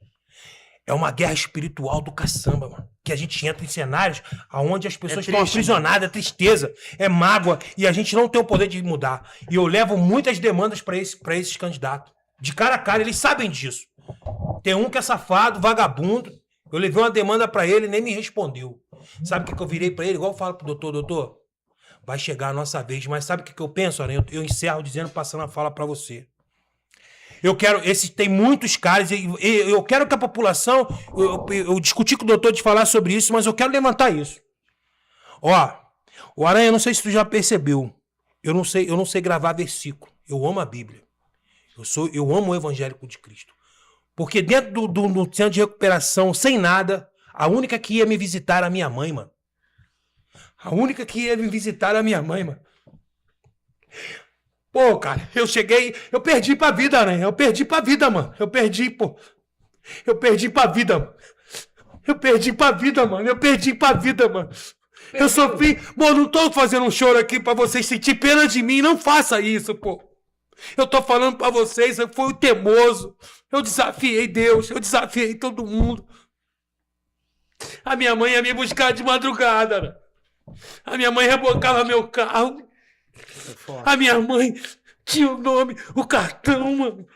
É uma guerra espiritual do caçamba, mano. Que a gente entra em cenários onde as pessoas estão aprisionadas, é tristeza, é mágoa, e a gente não tem o poder de mudar. E eu levo muitas demandas pra esses candidatos. De cara a cara, eles sabem disso. Tem um que é safado, vagabundo. Eu levei uma demanda pra ele e nem me respondeu. Sabe o que eu virei pra ele? Igual eu falo pro doutor, vai chegar a nossa vez. Mas sabe o que eu penso, Aranha? Eu encerro dizendo, passando a fala pra você. Tem muitos caras, eu quero que a população, eu discuti com o doutor de falar sobre isso, mas eu quero levantar isso. Ó, o Aranha, eu não sei se tu já percebeu, eu não sei gravar versículo, eu amo a Bíblia, eu amo o Evangelho de Cristo, porque dentro do centro de recuperação, sem nada, a única que ia me visitar era a minha mãe, mano. A única que ia me visitar era a minha mãe, mano. Pô, cara, eu perdi pra vida, Aranha. Eu perdi pra vida, mano. Eu perdi pra vida, mano. Eu perdi pra vida, mano. Eu sofri. Pô, não tô fazendo um choro aqui pra vocês sentir pena de mim. Não faça isso, pô. Eu tô falando pra vocês, eu fui teimoso. Eu desafiei Deus, eu desafiei todo mundo. A minha mãe ia me buscar de madrugada, né? A minha mãe rebocava meu carro. A minha mãe tinha o nome, o cartão, mano,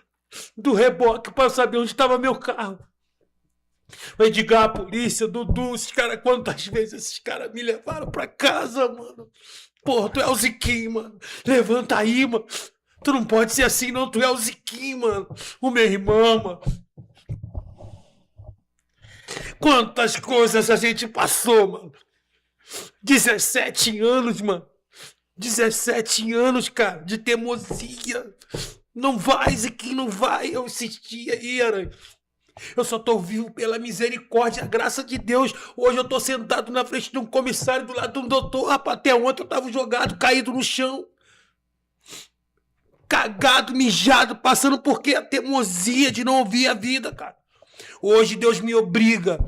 do reboque pra saber onde estava meu carro. O Edgar, a polícia, Dudu, esses caras, quantas vezes esses caras me levaram pra casa, mano. Pô, tu é o Ziquinho, mano. Levanta aí, mano. Tu não pode ser assim, não. Tu é o Ziquinho, mano. O meu irmão, mano. Quantas coisas a gente passou, mano. 17 anos, mano. 17 anos, cara, de teimosia. Não vai, Ziquinho, não vai. Eu insisti aí, Aranha. Eu só tô vivo pela misericórdia, a graça de Deus. Hoje eu tô sentado na frente de um comissário do lado de um doutor. Rapaz, até ontem eu tava jogado, caído no chão. Cagado, mijado, passando por quê? A teimosia de não ouvir a vida, cara. Hoje Deus me obriga,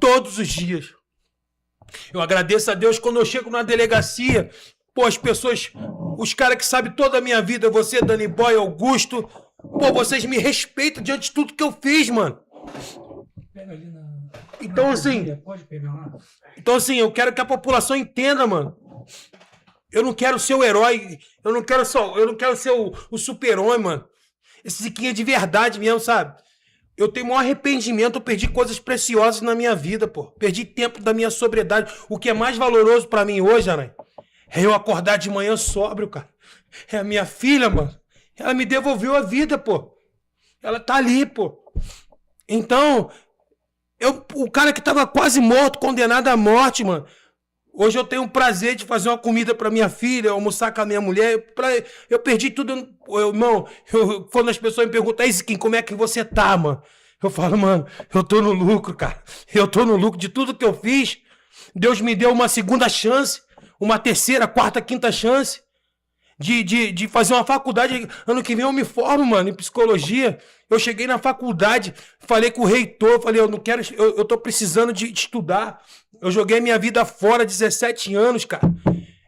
todos os dias. Eu agradeço a Deus quando eu chego na delegacia. Pô, as pessoas, os caras que sabem toda a minha vida, você, Dani Boy, Augusto, pô, vocês me respeitam diante de tudo que eu fiz, mano. Então, assim, eu quero que a população entenda, mano. Eu não quero ser o herói, eu não quero ser o super-homem, mano. Esse Ziquinho é de verdade mesmo, sabe? Eu tenho o maior arrependimento, eu perdi coisas preciosas na minha vida, pô. Perdi tempo da minha sobriedade. O que é mais valoroso pra mim hoje, Aranha, é eu acordar de manhã sóbrio, cara. É a minha filha, mano. Ela me devolveu a vida, pô. Ela tá ali, pô. Então, o cara que tava quase morto, condenado à morte, mano. Hoje eu tenho o prazer de fazer uma comida pra minha filha, almoçar com a minha mulher. Eu perdi tudo. Irmão, quando as pessoas me perguntam, Ziquinho, como é que você tá, mano? Eu falo, mano, eu tô no lucro, cara. Eu tô no lucro de tudo que eu fiz. Deus me deu uma segunda chance, uma terceira, quarta, quinta chance. de fazer uma faculdade. Ano que vem eu me formo, mano, em psicologia. Eu cheguei na faculdade, falei com o reitor, falei, eu não quero, eu tô precisando de estudar. Eu joguei minha vida fora, 17 anos, cara.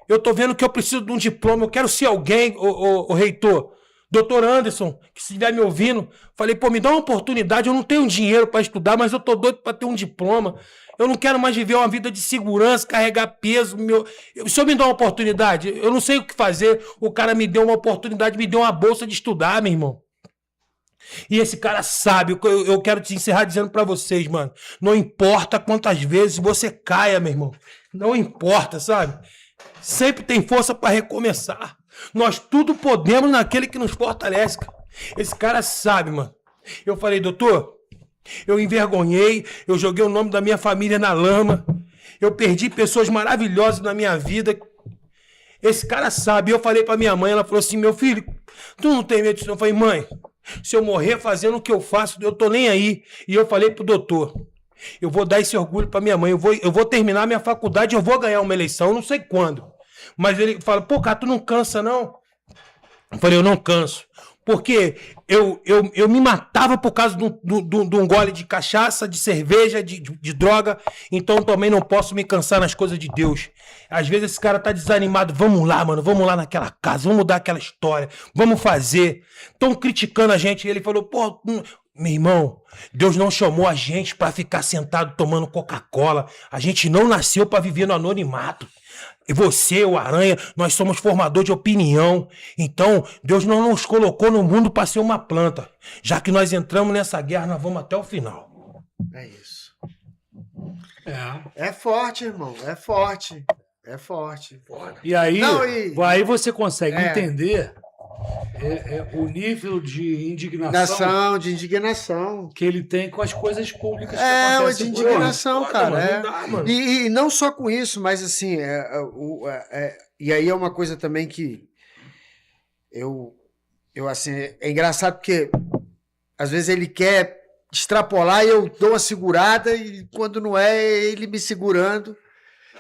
Eu tô vendo que eu preciso de um diploma, eu quero ser alguém, o reitor. Doutor Anderson, que se estiver me ouvindo, falei, pô, me dá uma oportunidade, eu não tenho dinheiro para estudar, mas eu tô doido para ter um diploma. Eu não quero mais viver uma vida de segurança, carregar peso. O senhor me dá uma oportunidade? Eu não sei o que fazer. O cara me deu uma oportunidade, me deu uma bolsa de estudar, meu irmão. E esse cara sabe, eu quero te encerrar dizendo pra vocês, mano, não importa quantas vezes você caia, meu irmão, não importa, sabe? Sempre tem força pra recomeçar. Nós tudo podemos naquele que nos fortalece, cara. Esse cara sabe, mano. Eu falei, doutor, eu envergonhei, eu joguei o nome da minha família na lama, eu perdi pessoas maravilhosas na minha vida. Esse cara sabe. Eu falei pra minha mãe, ela falou assim, meu filho, tu não tem medo disso? Eu falei, mãe, se eu morrer fazendo o que eu faço, eu tô nem aí. E eu falei pro doutor, eu vou dar esse orgulho pra minha mãe, eu vou terminar minha faculdade, eu vou ganhar uma eleição, não sei quando. Mas ele fala, pô, cara, tu não cansa, não? Eu falei, eu não canso. Porque eu me matava por causa de um gole de cachaça, de cerveja, de droga. Então eu também não posso me cansar nas coisas de Deus. Às vezes esse cara tá desanimado. Vamos lá, mano. Vamos lá naquela casa. Vamos mudar aquela história. Vamos fazer. Estão criticando a gente. E ele falou, pô, meu irmão, Deus não chamou a gente pra ficar sentado tomando Coca-Cola. A gente não nasceu pra viver no anonimato. E você, o Aranha, nós somos formador de opinião. Então, Deus não nos colocou no mundo para ser uma planta. Já que nós entramos nessa guerra, nós vamos até o final. É isso. É. É forte, irmão. É forte. É forte. E aí, aí você consegue É. entender o nível de indignação De indignação. que ele tem com as coisas públicas que É, acontecem de por aí. indignação, Foda, cara. mano, É. não dá, mano. E não só com isso, mas assim, e aí é uma coisa também que eu assim, é engraçado porque às vezes ele quer extrapolar e eu dou uma segurada e quando não é, ele me segurando.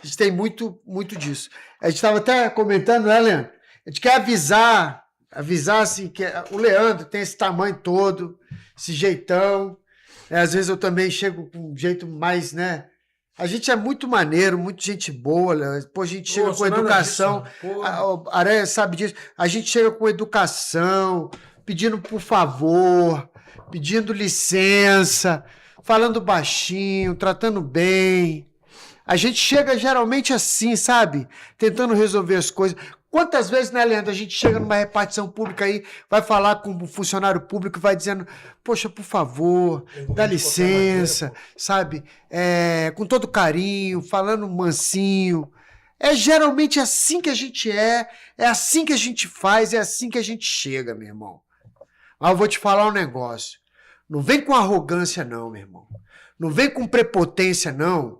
A gente tem muito disso. A gente estava até comentando, né, Leandro? A gente quer avisar assim, que o Leandro tem esse tamanho todo, esse jeitão. Às vezes eu também chego com um jeito mais, né? A gente é muito maneiro, muito gente boa, Leandro. Pô, a gente chega com educação. A Aranha sabe disso. A gente chega com educação, pedindo por favor, pedindo licença, falando baixinho, tratando bem. A gente chega geralmente assim, sabe? Tentando resolver as coisas. Quantas vezes, né, Leandro, a gente chega numa repartição pública aí, vai falar com o funcionário público e vai dizendo, poxa, por favor, dá licença, sabe? Com todo carinho, falando mansinho. É geralmente assim que a gente é assim que a gente faz, é assim que a gente chega, meu irmão. Mas eu vou te falar um negócio. Não vem com arrogância, não, meu irmão. Não vem com prepotência, não.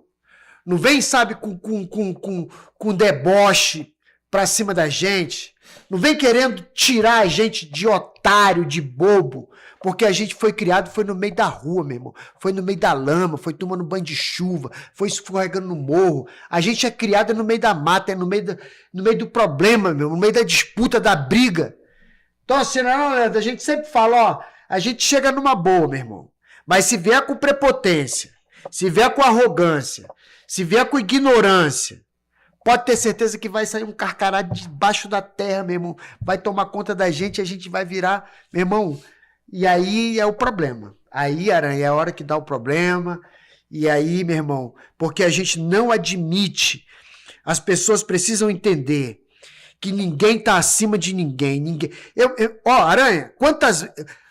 Não vem, sabe, com deboche pra cima da gente. Não vem querendo tirar a gente de otário, de bobo, porque a gente foi criado, foi no meio da rua, meu irmão. Foi no meio da lama, foi tomando banho de chuva, foi escorregando no morro. A gente é criado no meio da mata, no meio do problema, meu, no meio da disputa, da briga. Então, assim, não, Leandro, a gente sempre fala, ó, a gente chega numa boa, meu irmão. Mas se vier com prepotência, se vier com arrogância, se vier com ignorância, pode ter certeza que vai sair um carcará debaixo da terra, meu irmão. Vai tomar conta da gente e a gente vai virar, meu irmão. E aí é o problema. Aí, Aranha, é a hora que dá o problema. E aí, meu irmão, porque a gente não admite. As pessoas precisam entender que ninguém tá acima de ninguém. Ó, Aranha,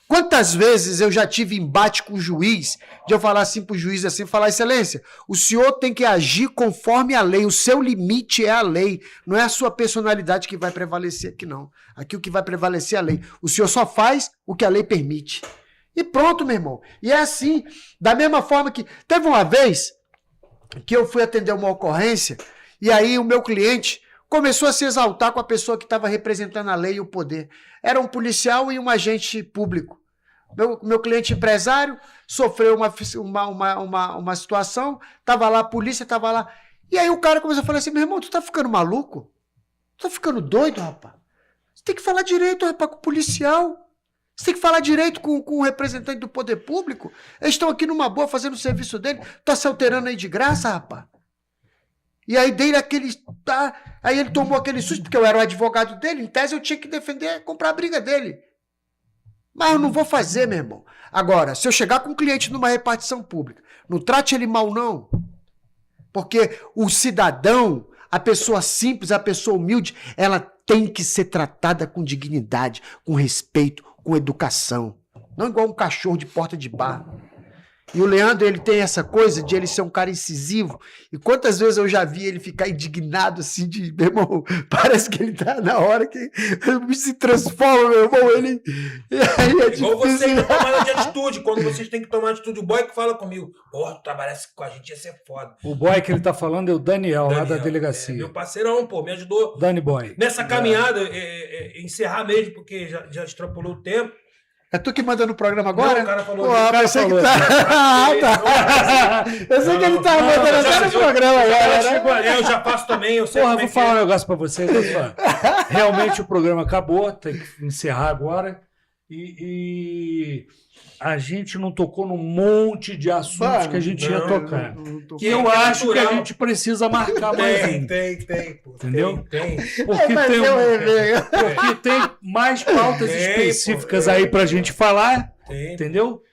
quantas vezes eu já tive embate com o juiz, de eu falar assim pro juiz, assim, falar, excelência, o senhor tem que agir conforme a lei, o seu limite é a lei, não é a sua personalidade que vai prevalecer aqui, não. Aqui o que vai prevalecer é a lei. O senhor só faz o que a lei permite. E pronto, meu irmão. E é assim, da mesma forma que... Teve uma vez que eu fui atender uma ocorrência, e aí o meu cliente começou a se exaltar com a pessoa que estava representando a lei e o poder. Era um policial e um agente público. Meu cliente empresário sofreu uma situação, estava lá, a polícia estava lá. E aí o cara começou a falar assim, meu irmão, tu tá ficando maluco? Tu tá ficando doido, rapaz? tem que falar direito, rapaz, com o policial. Você tem que falar direito com o representante do poder público. Eles estão aqui numa boa fazendo o serviço dele. Tá se alterando aí de graça, rapaz. E aí dele aquele... Aí ele tomou aquele susto, porque eu era o advogado dele. Em tese eu tinha que defender, comprar a briga dele. Mas eu não vou fazer, meu irmão. Agora, se eu chegar com um cliente numa repartição pública, não trate ele mal, não. Porque o cidadão, a pessoa simples, a pessoa humilde, ela tem que ser tratada com dignidade, com respeito, com educação. Não igual um cachorro de porta de bar. E o Leandro, ele tem essa coisa de ele ser um cara incisivo. E quantas vezes eu já vi ele ficar indignado assim de... Meu irmão, parece que ele tá na hora que se transforma, meu irmão. Ele é igual você que tomar de atitude. Quando vocês têm que tomar atitude, o boy que fala comigo. Porra, tu trabalhasse com a gente ia ser foda. O boy que ele tá falando é o Daniel lá da delegacia. Meu parceirão, pô, me ajudou. Dani Boy. Nessa caminhada, encerrar mesmo, porque já extrapolou o tempo. É tu que manda no programa agora? Não, o cara falou. Pô, eu sei que tá. Eu sei que ele tá mandando até no programa agora, né? Eu já faço também, eu sei. Porra, vou falar um negócio pra vocês. Realmente o programa acabou, tem que encerrar agora. E a gente não tocou num monte de assuntos que a gente ia tocar. Que eu acho que a gente precisa marcar mais um. Tem. Pô, entendeu? Tem. Porque tem mais pautas específicas aí pra gente falar. Entendeu?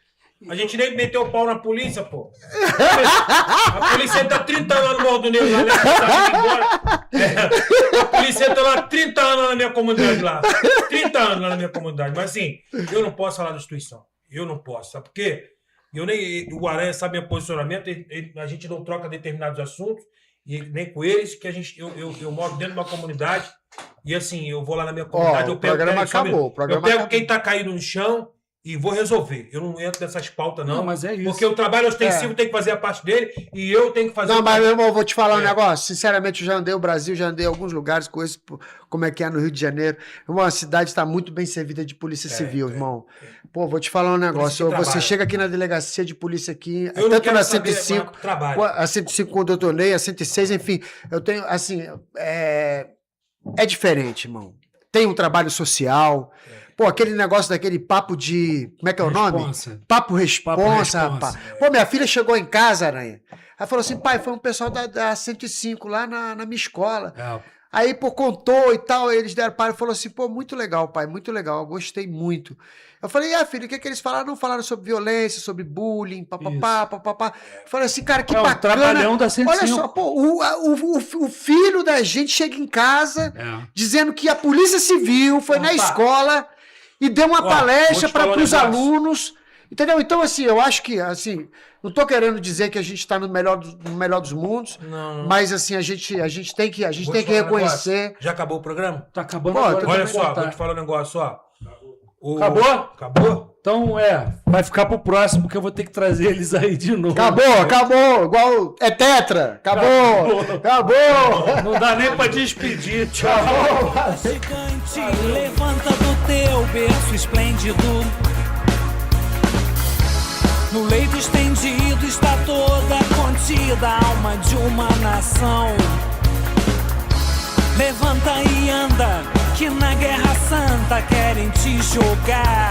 A gente nem meteu o pau na polícia, pô. A polícia tá 30 anos no Morro do Negro lá, né? A polícia tá lá 30 anos na minha comunidade lá. 30 anos lá na minha comunidade. Mas assim, eu não posso falar da instituição. Eu não posso, sabe por quê? O Aranha sabe meu posicionamento, a gente não troca determinados assuntos, e nem com eles, que eu moro dentro de uma comunidade, e assim, eu vou lá na minha comunidade, eu pego, quem tá caído no chão e vou resolver. Eu não entro nessas pautas, não. Mas é isso. Porque o trabalho ostensivo tem que fazer a parte dele, e eu tenho que fazer a parte. Não, mas meu irmão, vou te falar um negócio. Sinceramente, eu já andei o Brasil, já andei em alguns lugares, conheço como é que é no Rio de Janeiro. Irmão, a cidade está muito bem servida de polícia civil, irmão. Pô, vou te falar um negócio. Você chega aqui na delegacia de polícia aqui, tanto na 105, a 105 com o doutor Ney, a 106, enfim. Eu tenho, assim, é diferente, irmão. Tem um trabalho social. Pô, aquele negócio daquele papo de... Como é que é o nome? Papo responsa, rapaz. Pô, minha filha chegou em casa, Aranha. Ela falou assim, pai, foi um pessoal da 105 lá na minha escola. Aí, pô, contou e tal, eles deram pai, falou assim, pô, muito legal, pai, muito legal, eu gostei muito. Eu falei, filho, o que eles falaram? Não falaram sobre violência, sobre bullying, papapá. Eu falei assim, cara, que bacana. O trabalhão da 105. Olha só, pô, o filho da gente chega em casa dizendo que a Polícia Civil foi na escola e deu uma palestra para os alunos, entendeu? Então, assim, eu acho que, assim, não tô querendo dizer que a gente está no melhor dos mundos, não. Mas, assim, a gente tem que reconhecer... Já acabou o programa? Tá acabando agora. Olha só, vou te falar um negócio, ó. Acabou? Acabou? Então, vai ficar pro próximo, que eu vou ter que trazer eles aí de novo. Acabou. Igual é tetra. Acabou. Não dá nem pra despedir. Tchau. Gigante, levanta do teu berço esplêndido. No leito estendido está toda contida a alma de uma nação. Levanta e anda, que na guerra santa querem te jogar.